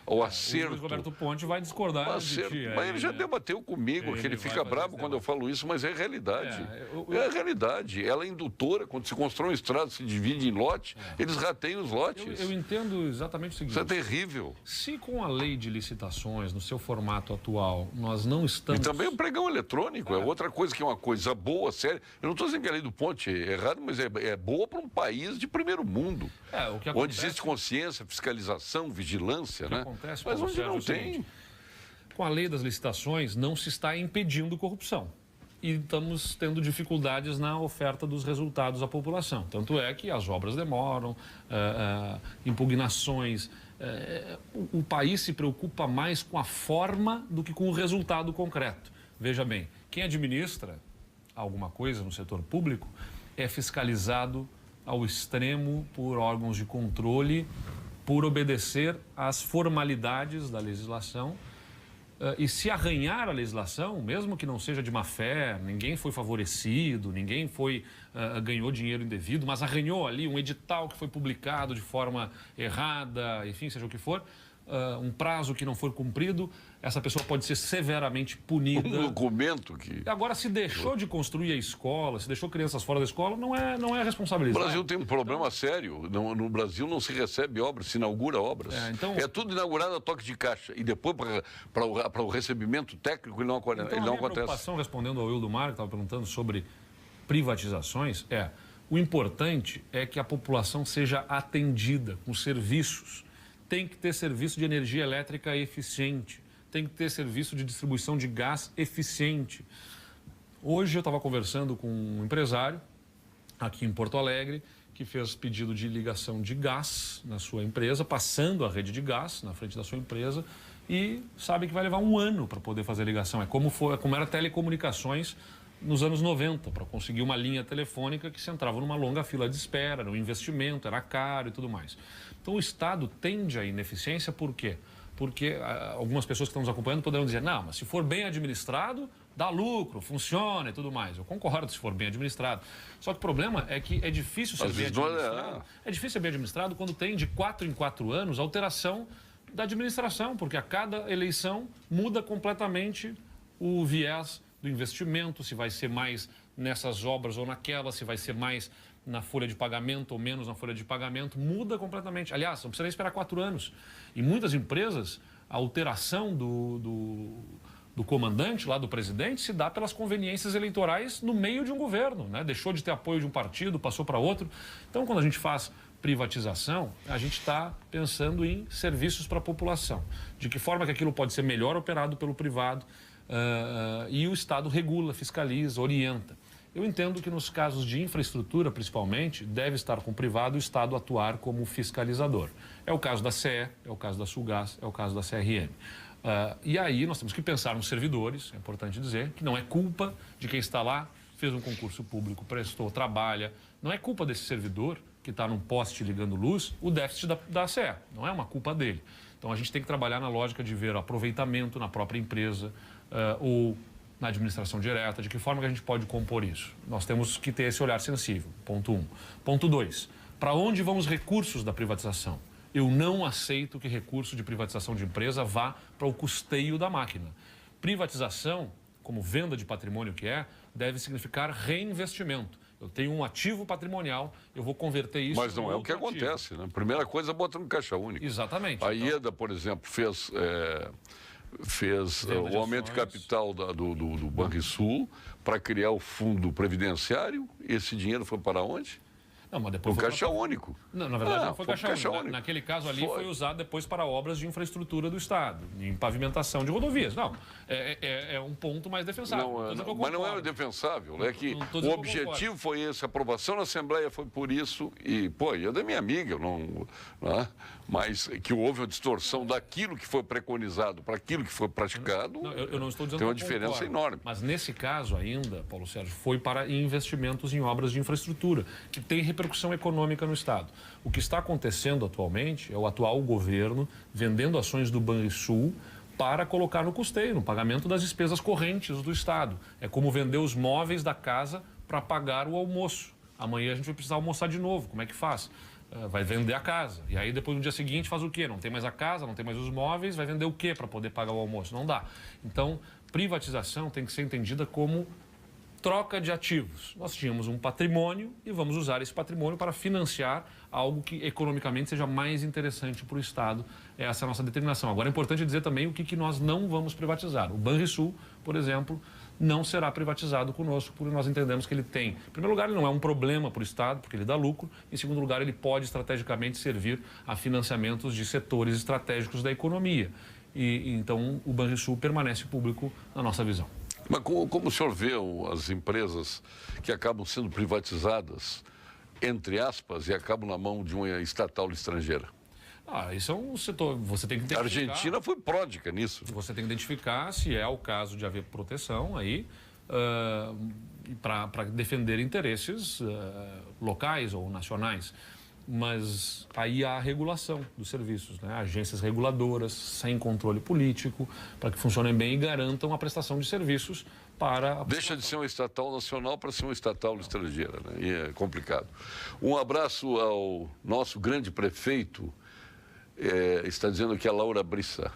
O acerto. O Luiz Roberto Ponte vai discordar de ti. Mas ele já debateu comigo, que ele fica bravo quando eu falo isso, mas é realidade. É a realidade. Ela é indutora, quando se constrói uma estrada, se divide em lote, eles rateiam os lotes. Eu entendo exatamente o seguinte. Isso é terrível. Se com a lei de licitações, no seu formato atual, nós não estamos... E também o pregão eletrônico, é outra coisa que é uma coisa boa, séria. Eu não estou dizendo que a lei do Ponte é errada, mas é boa para um país de primeiro mundo. O que acontece... Onde existe consciência, fiscalização, vigilância, né? Mas onde não tem. Com a lei das licitações, não se está impedindo corrupção. E estamos tendo dificuldades na oferta dos resultados à população. Tanto é que as obras demoram, impugnações. O país se preocupa mais com a forma do que com o resultado concreto. Veja bem, quem administra alguma coisa no setor público é fiscalizado ao extremo por órgãos de controle, por obedecer às formalidades da legislação. E se arranhar a legislação, mesmo que não seja de má fé, ninguém foi favorecido, ninguém ganhou dinheiro indevido, mas arranhou ali um edital que foi publicado de forma errada, enfim, seja o que for, um prazo que não for cumprido, essa pessoa pode ser severamente punida. Um documento que... Agora, se deixou de construir a escola, se deixou crianças fora da escola, não é responsabilidade. O Brasil tem um problema sério. No Brasil não se recebe obras, se inaugura obras. É tudo inaugurado a toque de caixa. E depois, para o recebimento técnico, ele não acontece. A minha preocupação, respondendo ao Wildo Mar, que estava perguntando sobre privatizações, o importante é que a população seja atendida com serviços. Tem que ter serviço de energia elétrica eficiente, tem que ter serviço de distribuição de gás eficiente. Hoje eu estava conversando com um empresário aqui em Porto Alegre que fez pedido de ligação de gás na sua empresa, passando a rede de gás na frente da sua empresa e sabe que vai levar um ano para poder fazer a ligação. É como era telecomunicações nos anos 90, para conseguir uma linha telefônica que se entrava numa longa fila de espera, era um investimento, era caro e tudo mais. Então o Estado tende à ineficiência, por quê? Porque algumas pessoas que estão nos acompanhando poderão dizer, não, mas se for bem administrado, dá lucro, funciona e tudo mais. Eu concordo se for bem administrado. Só que o problema é que é difícil ser bem administrado. É difícil ser bem administrado quando tem de 4 em 4 anos alteração da administração, porque a cada eleição muda completamente o viés do investimento, se vai ser mais nessas obras ou naquelas, se vai ser mais na folha de pagamento ou menos na folha de pagamento, muda completamente. Aliás, não precisa nem esperar 4 anos. Em muitas empresas, a alteração do comandante, lá do presidente, se dá pelas conveniências eleitorais no meio de um governo, né? Deixou de ter apoio de um partido, passou para outro. Então, quando a gente faz privatização, a gente está pensando em serviços para a população. De que forma que aquilo pode ser melhor operado pelo privado, e o Estado regula, fiscaliza, orienta. Eu entendo que nos casos de infraestrutura, principalmente, deve estar com o privado o Estado atuar como fiscalizador. É o caso da CE, é o caso da Sulgás, é o caso da CRM. E aí nós temos que pensar nos servidores, é importante dizer, que não é culpa de quem está lá, fez um concurso público, prestou, trabalha. Não é culpa desse servidor que está num poste ligando luz, o déficit da CE. Não é uma culpa dele. Então a gente tem que trabalhar na lógica de ver o aproveitamento na própria empresa, ou na administração direta, de que forma que a gente pode compor isso. Nós temos que ter esse olhar sensível, ponto 1. Ponto 2, para onde vão os recursos da privatização? Eu não aceito que recurso de privatização de empresa vá para o custeio da máquina. Privatização, como venda de patrimônio que deve significar reinvestimento. Eu tenho um ativo patrimonial, eu vou converter isso... Mas não é o que acontece, né? Primeira coisa é botar no caixa único. Exatamente. A IEDA, por exemplo, fez o aumento de capital do Banrisul para criar o fundo previdenciário. Esse dinheiro foi para onde? Não, mas depois o caixa único. Não, na verdade não foi caixa único. Naquele caso ali foi usado depois para obras de infraestrutura do Estado, em pavimentação de rodovias. Não, é um ponto mais defensável. Mas não é defensável. É que o objetivo foi esse, a aprovação na Assembleia foi por isso. E, é da minha amiga, mas que houve uma distorção daquilo que foi preconizado para aquilo que foi praticado. Eu não estou dizendo tem uma diferença enorme. Mas nesse caso ainda, Paulo Sérgio, foi para investimentos em obras de infraestrutura, que tem repercussão econômica no Estado. O que está acontecendo atualmente é o atual governo vendendo ações do Banrisul para colocar no custeio, no pagamento das despesas correntes do Estado. É como vender os móveis da casa para pagar o almoço. Amanhã a gente vai precisar almoçar de novo. Como é que faz? Vai vender a casa. E aí depois no dia seguinte faz o quê? Não tem mais a casa, não tem mais os móveis, vai vender o quê para poder pagar o almoço? Não dá. Então, privatização tem que ser entendida como troca de ativos. Nós tínhamos um patrimônio e vamos usar esse patrimônio para financiar algo que economicamente seja mais interessante para o Estado. Essa é a nossa determinação. Agora é importante dizer também o que nós não vamos privatizar. O Banrisul, por exemplo, não será privatizado conosco, porque nós entendemos que ele tem... Em primeiro lugar, ele não é um problema para o Estado, porque ele dá lucro. Em segundo lugar, ele pode estrategicamente servir a financiamentos de setores estratégicos da economia. E então o Banrisul permanece público na nossa visão. Mas como o senhor vê as empresas que acabam sendo privatizadas, entre aspas, e acabam na mão de uma estatal estrangeira? Isso é um setor, você tem que identificar... A Argentina foi pródica nisso. Você tem que identificar se é o caso de haver proteção aí para defender interesses locais ou nacionais. Mas aí há a regulação dos serviços, né? Agências reguladoras, sem controle político, para que funcionem bem e garantam a prestação de serviços para... Deixa de ser uma estatal nacional para ser uma estatal estrangeira, né? E é complicado. Um abraço ao nosso grande prefeito, está dizendo aqui a Laura Brissa.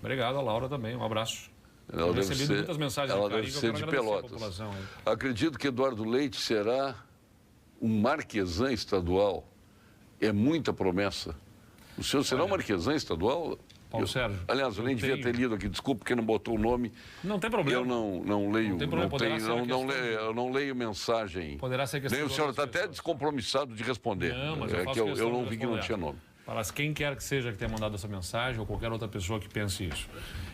Obrigado, a Laura também, um abraço. Ela Tenho recebido muitas mensagens de carinho, deve ser de Pelotas. Acredito que Eduardo Leite será um marquesan estadual. É muita promessa. O senhor será um marquesan estadual? Paulo Sérgio. Aliás, eu nem devia ter lido aqui, desculpe porque não botou o nome. Não tem problema. Eu não leio. Não tem problema. Eu não leio mensagem. Poderá ser questão. Nem o senhor está até descompromissado de responder. Não, mas eu não vi que não tinha nome. Para quem quer que seja que tenha mandado essa mensagem ou qualquer outra pessoa que pense isso.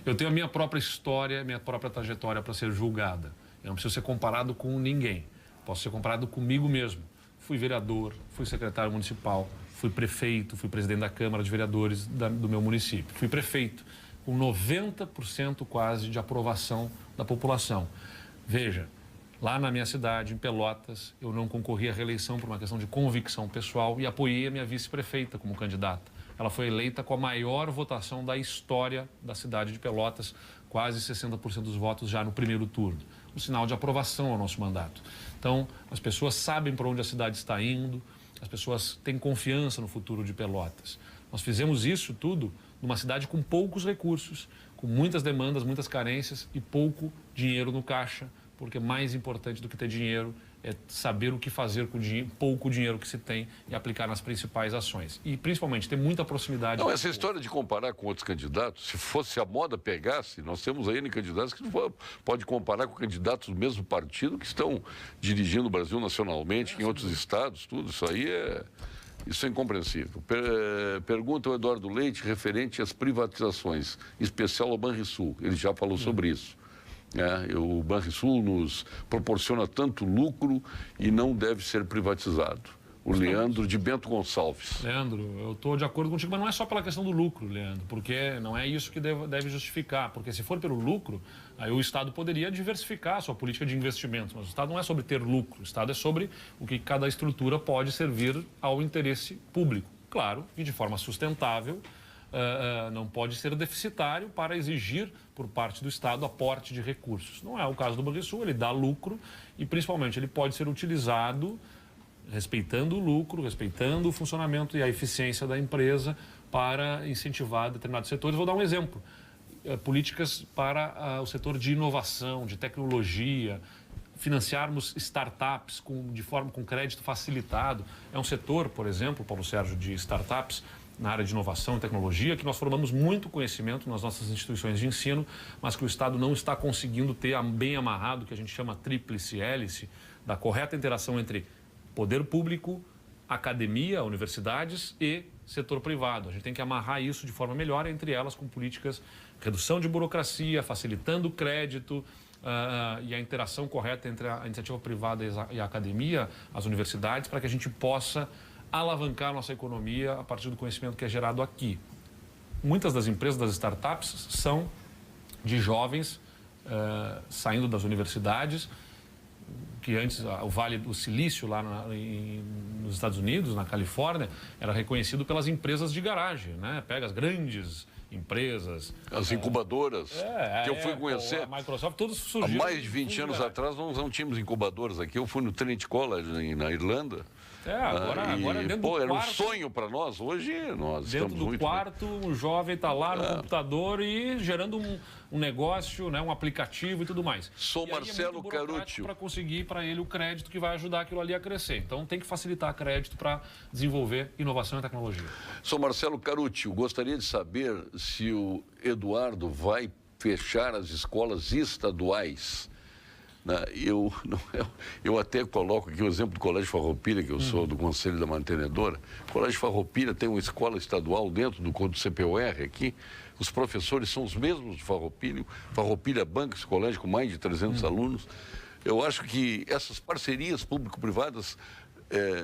Eu tenho a minha própria história, minha própria trajetória para ser julgada. Eu não preciso ser comparado com ninguém. Posso ser comparado comigo mesmo. Fui vereador, fui secretário municipal, fui prefeito, fui presidente da Câmara de Vereadores do meu município. Fui prefeito, com 90% quase de aprovação da população. Veja, lá na minha cidade, em Pelotas, eu não concorri à reeleição por uma questão de convicção pessoal e apoiei a minha vice-prefeita como candidata. Ela foi eleita com a maior votação da história da cidade de Pelotas, quase 60% dos votos já no primeiro turno. Um sinal de aprovação ao nosso mandato. Então, as pessoas sabem para onde a cidade está indo, as pessoas têm confiança no futuro de Pelotas. Nós fizemos isso tudo numa cidade com poucos recursos, com muitas demandas, muitas carências e pouco dinheiro no caixa, porque mais importante do que ter dinheiro é saber o que fazer com o pouco dinheiro que se tem e aplicar nas principais ações. E, principalmente, ter muita proximidade. Não, essa história de comparar com outros candidatos, se a moda pegasse, nós temos aí candidatos que não pode comparar com candidatos do mesmo partido que estão dirigindo o Brasil nacionalmente, em outros estados, tudo. Isso é incompreensível. Pergunta o Eduardo Leite referente às privatizações, em especial ao Banrisul. Ele já falou sobre isso. O Banrisul nos proporciona tanto lucro e não deve ser privatizado. O Leandro de Bento Gonçalves. Leandro, eu estou de acordo contigo, mas não é só pela questão do lucro, Leandro, porque não é isso que deve justificar, porque se for pelo lucro, aí o Estado poderia diversificar a sua política de investimentos, mas o Estado não é sobre ter lucro, o Estado é sobre o que cada estrutura pode servir ao interesse público. Claro, e de forma sustentável, não pode ser deficitário para exigir por parte do Estado aporte de recursos. Não é o caso do Banrisul, ele dá lucro e principalmente ele pode ser utilizado respeitando o lucro, respeitando o funcionamento e a eficiência da empresa para incentivar determinados setores. Vou dar um exemplo. Políticas para o setor de inovação, de tecnologia. financiarmos startups com crédito facilitado. É um setor, por exemplo, Paulo Sérgio, de startups na área de inovação e tecnologia, que nós formamos muito conhecimento nas nossas instituições de ensino, mas que o Estado não está conseguindo ter bem amarrado, que a gente chama tríplice hélice, da correta interação entre poder público, academia, universidades e setor privado. A gente tem que amarrar isso de forma melhor, entre elas com políticas, redução de burocracia, facilitando o crédito, e a interação correta entre a iniciativa privada e a academia, as universidades, para que a gente possa alavancar a nossa economia a partir do conhecimento que é gerado aqui. Muitas das empresas, das startups, são de jovens saindo das universidades, que antes o Vale do Silício, lá nos Estados Unidos, na Califórnia, era reconhecido pelas empresas de garagem, né? Pega as grandes empresas. As incubadoras, que eu fui Apple, conhecer. a Microsoft, todos Há surgiram. mais de 20 anos atrás nós não tínhamos incubadoras aqui. Eu fui no Trinity College, na Irlanda. Agora dentro do era um quarto, sonho para nós. Hoje nós dentro estamos do muito quarto, o jovem está lá no computador e gerando um negócio, né, um aplicativo e tudo mais. Sou Marcelo Caruccio. Para conseguir para ele o crédito que vai ajudar aquilo ali a crescer. Então tem que facilitar crédito para desenvolver inovação e tecnologia. Sou Marcelo Caruccio. Gostaria de saber se o Eduardo vai fechar as escolas estaduais. Eu até coloco aqui o exemplo do Colégio Farroupilha, que eu sou do Conselho da Mantenedora. O Colégio Farroupilha tem uma escola estadual dentro do CPOR aqui. Os professores são os mesmos do Farroupilha. Farroupilha banca esse colégio com mais de 300 alunos. Eu acho que essas parcerias público-privadas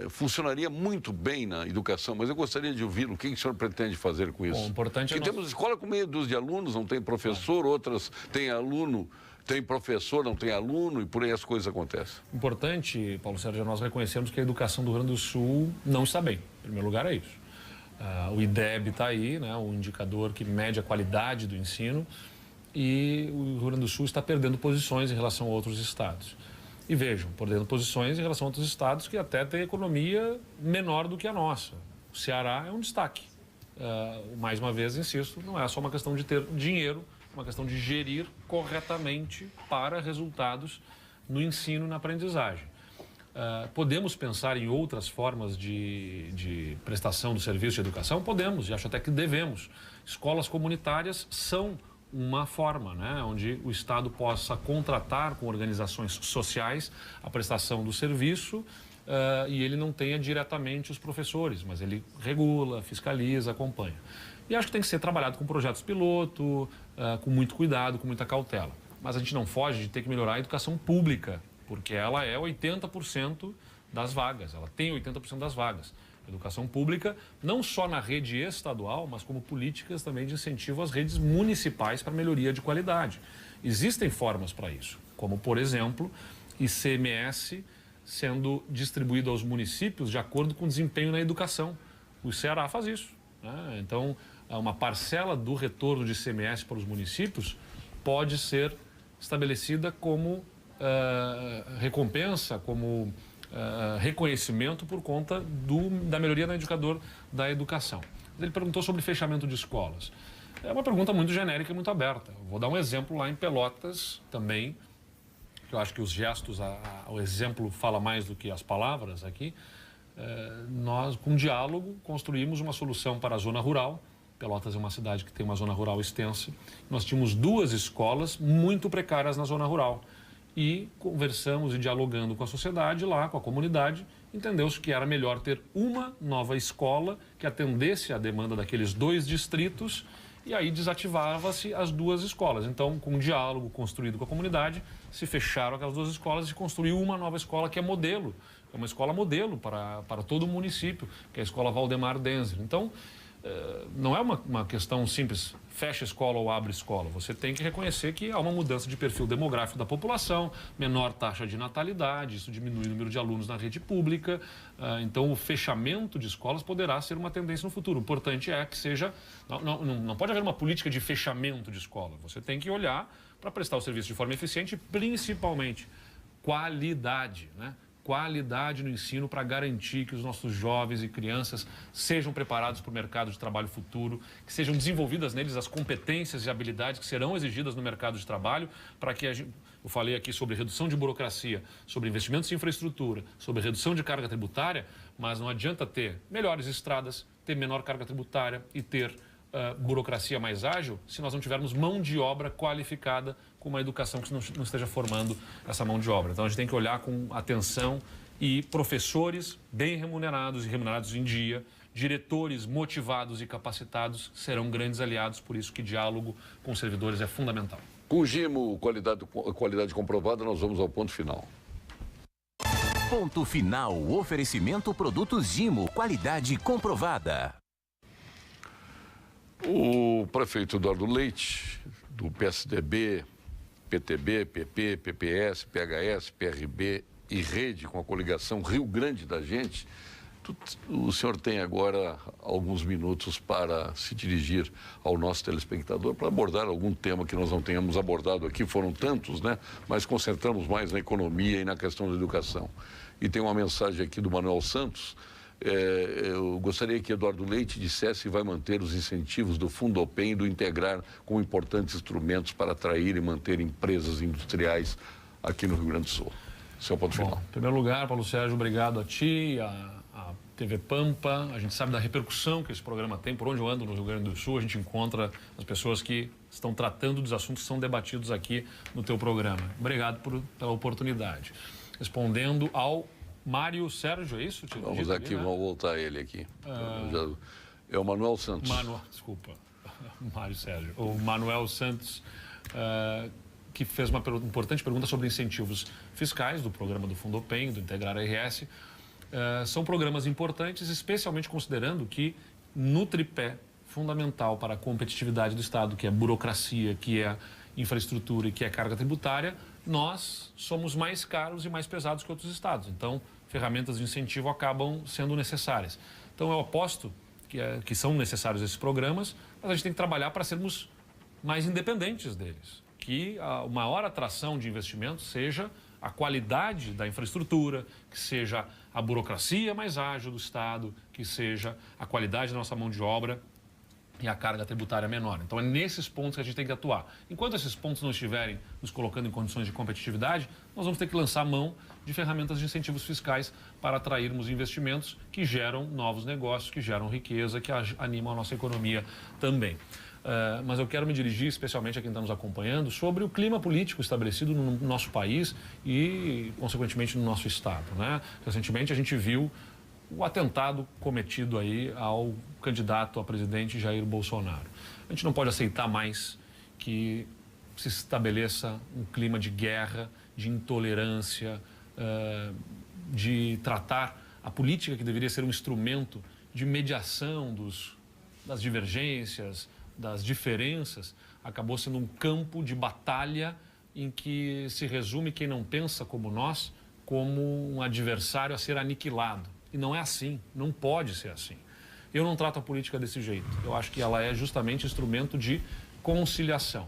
funcionaria muito bem na educação, mas eu gostaria de ouvir o que o senhor pretende fazer com isso. Bom, importante porque temos escola com meia dúzia de alunos, não tem professor, outras têm aluno, tem professor, não tem aluno, e por aí as coisas acontecem. Importante, Paulo Sérgio, nós reconhecemos que a educação do Rio Grande do Sul não está bem. Em primeiro lugar, é isso. O IDEB está aí, né, o indicador que mede a qualidade do ensino, e o Rio Grande do Sul está perdendo posições em relação a outros estados. E vejam, perdendo posições em relação a outros estados que até têm economia menor do que a nossa. O Ceará é um destaque. Mais uma vez, insisto, não é só uma questão de ter dinheiro, é uma questão de gerir corretamente para resultados no ensino e na aprendizagem. Podemos pensar em outras formas de prestação do serviço de educação? Podemos, e acho até que devemos. Escolas comunitárias são uma forma, né, onde o Estado possa contratar com organizações sociais a prestação do serviço e ele não tenha diretamente os professores, mas ele regula, fiscaliza, acompanha. E acho que tem que ser trabalhado com projetos piloto, com muito cuidado, com muita cautela. Mas a gente não foge de ter que melhorar a educação pública, porque ela é 80% das vagas, ela tem 80% das vagas. Educação pública, não só na rede estadual, mas como políticas também de incentivo às redes municipais para melhoria de qualidade. Existem formas para isso, como, por exemplo, ICMS sendo distribuído aos municípios de acordo com o desempenho na educação. O Ceará faz isso, né? Então, uma parcela do retorno de ICMS para os municípios pode ser estabelecida como recompensa, como reconhecimento por conta da melhoria no indicador da educação. Ele perguntou sobre fechamento de escolas. É uma pergunta muito genérica e muito aberta. Vou dar um exemplo lá em Pelotas também, que eu acho que os gestos, o exemplo fala mais do que as palavras aqui. Nós, com diálogo, construímos uma solução para a zona rural. Pelotas é uma cidade que tem uma zona rural extensa. Nós tínhamos 2 escolas muito precárias na zona rural. E conversamos e dialogando com a sociedade lá, com a comunidade, entendeu-se que era melhor ter uma nova escola que atendesse à demanda daqueles 2 distritos e aí desativava-se as 2 escolas. Então, com um diálogo construído com a comunidade, se fecharam aquelas 2 escolas e construiu uma nova escola que é modelo, é uma escola modelo para todo o município, que é a Escola Valdemar Denzer. Então, não é uma questão simples, fecha escola ou abre escola. Você tem que reconhecer que há uma mudança de perfil demográfico da população, menor taxa de natalidade, isso diminui o número de alunos na rede pública. Então, o fechamento de escolas poderá ser uma tendência no futuro. O importante é que seja... Não pode haver uma política de fechamento de escola. Você tem que olhar para prestar o serviço de forma eficiente e, principalmente, qualidade, né? qualidade no ensino para garantir que os nossos jovens e crianças sejam preparados para o mercado de trabalho futuro, que sejam desenvolvidas neles as competências e habilidades que serão exigidas no mercado de trabalho, para que eu falei aqui sobre redução de burocracia, sobre investimentos em infraestrutura, sobre redução de carga tributária, mas não adianta ter melhores estradas, ter menor carga tributária e ter burocracia mais ágil se nós não tivermos mão de obra qualificada com uma educação que não esteja formando essa mão de obra. Então a gente tem que olhar com atenção e professores bem remunerados e remunerados em dia, diretores motivados e capacitados serão grandes aliados, por isso que diálogo com os servidores é fundamental. Com o Gimo, qualidade comprovada, nós vamos ao ponto final. Ponto final. Oferecimento produtos Gimo, qualidade comprovada. O prefeito Eduardo Leite, do PSDB, PTB, PP, PPS, PHS, PRB e Rede, com a coligação Rio Grande da Gente, o senhor tem agora alguns minutos para se dirigir ao nosso telespectador para abordar algum tema que nós não tenhamos abordado aqui. Foram tantos, né? Mas concentramos mais na economia e na questão da educação. E tem uma mensagem aqui do Manuel Santos. Eu gostaria que Eduardo Leite dissesse se vai manter os incentivos do Fundopem e do Integrar como importantes instrumentos para atrair e manter empresas industriais aqui no Rio Grande do Sul. Esse é o ponto final. Em primeiro lugar, Paulo Sérgio, obrigado a ti, a TV Pampa. A gente sabe da repercussão que esse programa tem. Por onde eu ando no Rio Grande do Sul, a gente encontra as pessoas que estão tratando dos assuntos que são debatidos aqui no teu programa. Obrigado pela oportunidade. Respondendo ao Mário Sérgio, é isso? Vamos aqui, vamos voltar a ele aqui. É o Manuel Santos. Desculpa, Mário Sérgio. O Manuel Santos, que fez uma importante pergunta sobre incentivos fiscais do programa do Fundopem, do Integrar RS. São programas importantes, especialmente considerando que no tripé fundamental para a competitividade do Estado, que é burocracia, que é infraestrutura e que é carga tributária, nós somos mais caros e mais pesados que outros estados. Então, ferramentas de incentivo acabam sendo necessárias. Então, eu aposto que são necessários esses programas, mas a gente tem que trabalhar para sermos mais independentes deles. Que a maior atração de investimentos seja a qualidade da infraestrutura, que seja a burocracia mais ágil do Estado, que seja a qualidade da nossa mão de obra e a carga tributária menor. Então, é nesses pontos que a gente tem que atuar. Enquanto esses pontos não estiverem nos colocando em condições de competitividade, nós vamos ter que lançar mão de ferramentas de incentivos fiscais para atrairmos investimentos que geram novos negócios, que geram riqueza, que animam a nossa economia também. Mas eu quero me dirigir especialmente a quem está nos acompanhando sobre o clima político estabelecido no nosso país e, consequentemente, no nosso Estado, né? Recentemente, a gente viu o atentado cometido aí ao candidato a presidente Jair Bolsonaro. A gente não pode aceitar mais que se estabeleça um clima de guerra, de intolerância, de tratar a política, que deveria ser um instrumento de mediação das divergências, das diferenças, acabou sendo um campo de batalha em que se resume quem não pensa como nós como um adversário a ser aniquilado. E não é assim, não pode ser assim. Eu não trato a política desse jeito. Eu acho que ela é justamente instrumento de conciliação.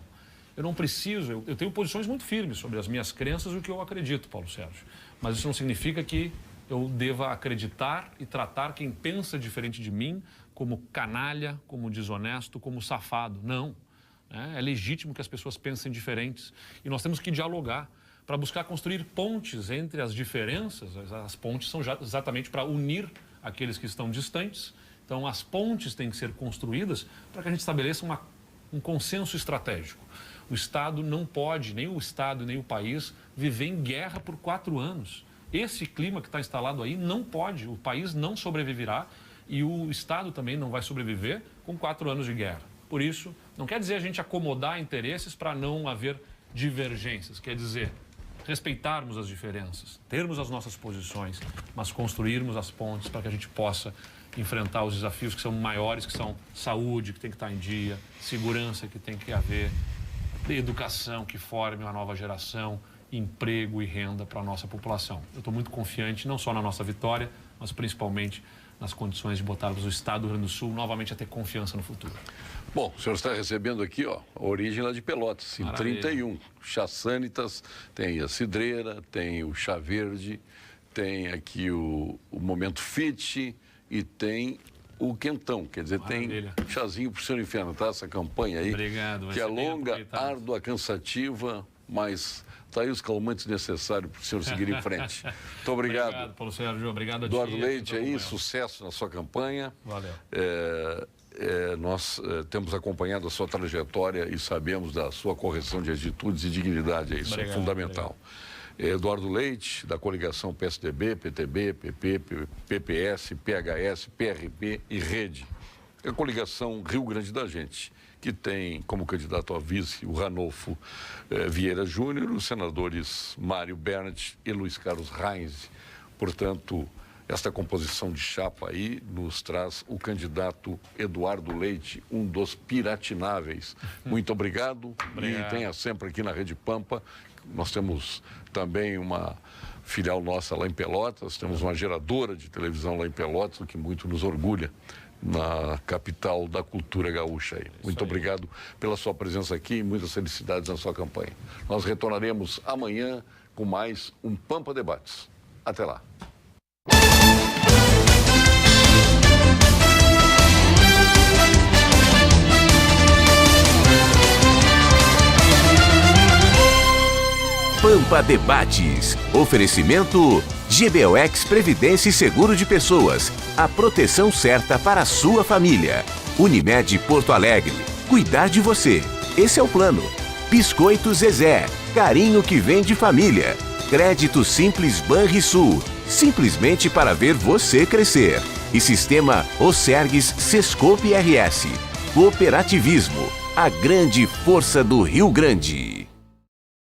Eu não preciso, eu tenho posições muito firmes sobre as minhas crenças e o que eu acredito, Paulo Sérgio. Mas isso não significa que eu deva acreditar e tratar quem pensa diferente de mim como canalha, como desonesto, como safado. Não. É legítimo que as pessoas pensem diferentes. E nós temos que dialogar para buscar construir pontes entre as diferenças. As pontes são exatamente para unir aqueles que estão distantes. Então, as pontes têm que ser construídas para que a gente estabeleça um consenso estratégico. O Estado não pode, nem o Estado nem o país, viver em guerra por 4 anos. Esse clima que está instalado aí não pode, o país não sobreviverá e o Estado também não vai sobreviver com 4 anos de guerra. Por isso, não quer dizer a gente acomodar interesses para não haver divergências, quer dizer respeitarmos as diferenças, termos as nossas posições, mas construirmos as pontes para que a gente possa enfrentar os desafios que são maiores, que são saúde, que tem que estar em dia, segurança que tem que haver, educação que forme uma nova geração, emprego e renda para a nossa população. Eu estou muito confiante, não só na nossa vitória, mas principalmente nas condições de botarmos o Estado do Rio Grande do Sul novamente a ter confiança no futuro. Bom, o senhor está recebendo aqui, a origem lá de Pelotas, Maravilha. em 31. Chá Sanitas, tem a cidreira, tem o chá verde, tem aqui o Momento Fit e tem o Quentão. Quer dizer, Maravilha. tem chazinho para o senhor enfiar essa campanha aí. Obrigado. Vai Que é ser bem longa, aproveitado. árdua, cansativa, mas está aí os calmantes necessários para o senhor seguir em frente. Muito obrigado. Obrigado, Paulo Sérgio. Obrigado a ti. Eduardo a Leite todo aí, mundo. sucesso na sua campanha. Valeu. Nós temos acompanhado a sua trajetória e sabemos da sua correção de atitudes e dignidade. Isso Obrigado, é fundamental. Eduardo Leite, da coligação PSDB, PTB, PP, PPS, PHS, PRP e Rede. É a coligação Rio Grande da Gente, que tem como candidato a vice o Ranolfo Vieira Júnior, os senadores Mário Bernat e Luiz Carlos Reins. Portanto, esta composição de chapa aí nos traz o candidato Eduardo Leite, um dos piratináveis. Muito obrigado. E tenha sempre aqui na Rede Pampa. Nós temos também uma filial nossa lá em Pelotas, temos uma geradora de televisão lá em Pelotas, o que muito nos orgulha na capital da cultura gaúcha aí. Muito obrigado pela sua presença aqui e muitas felicidades na sua campanha. Nós retornaremos amanhã com mais um Pampa Debates. Até lá. Pampa Debates. Oferecimento GBOX Previdência e Seguro de Pessoas. A proteção certa para a sua família. Unimed Porto Alegre. Cuidar de você. Esse é o plano. Biscoito Zezé. Carinho que vem de família. Crédito Simples Banrisul. Simplesmente para ver você crescer. E Sistema Osergues Sescope RS. Cooperativismo. A grande força do Rio Grande.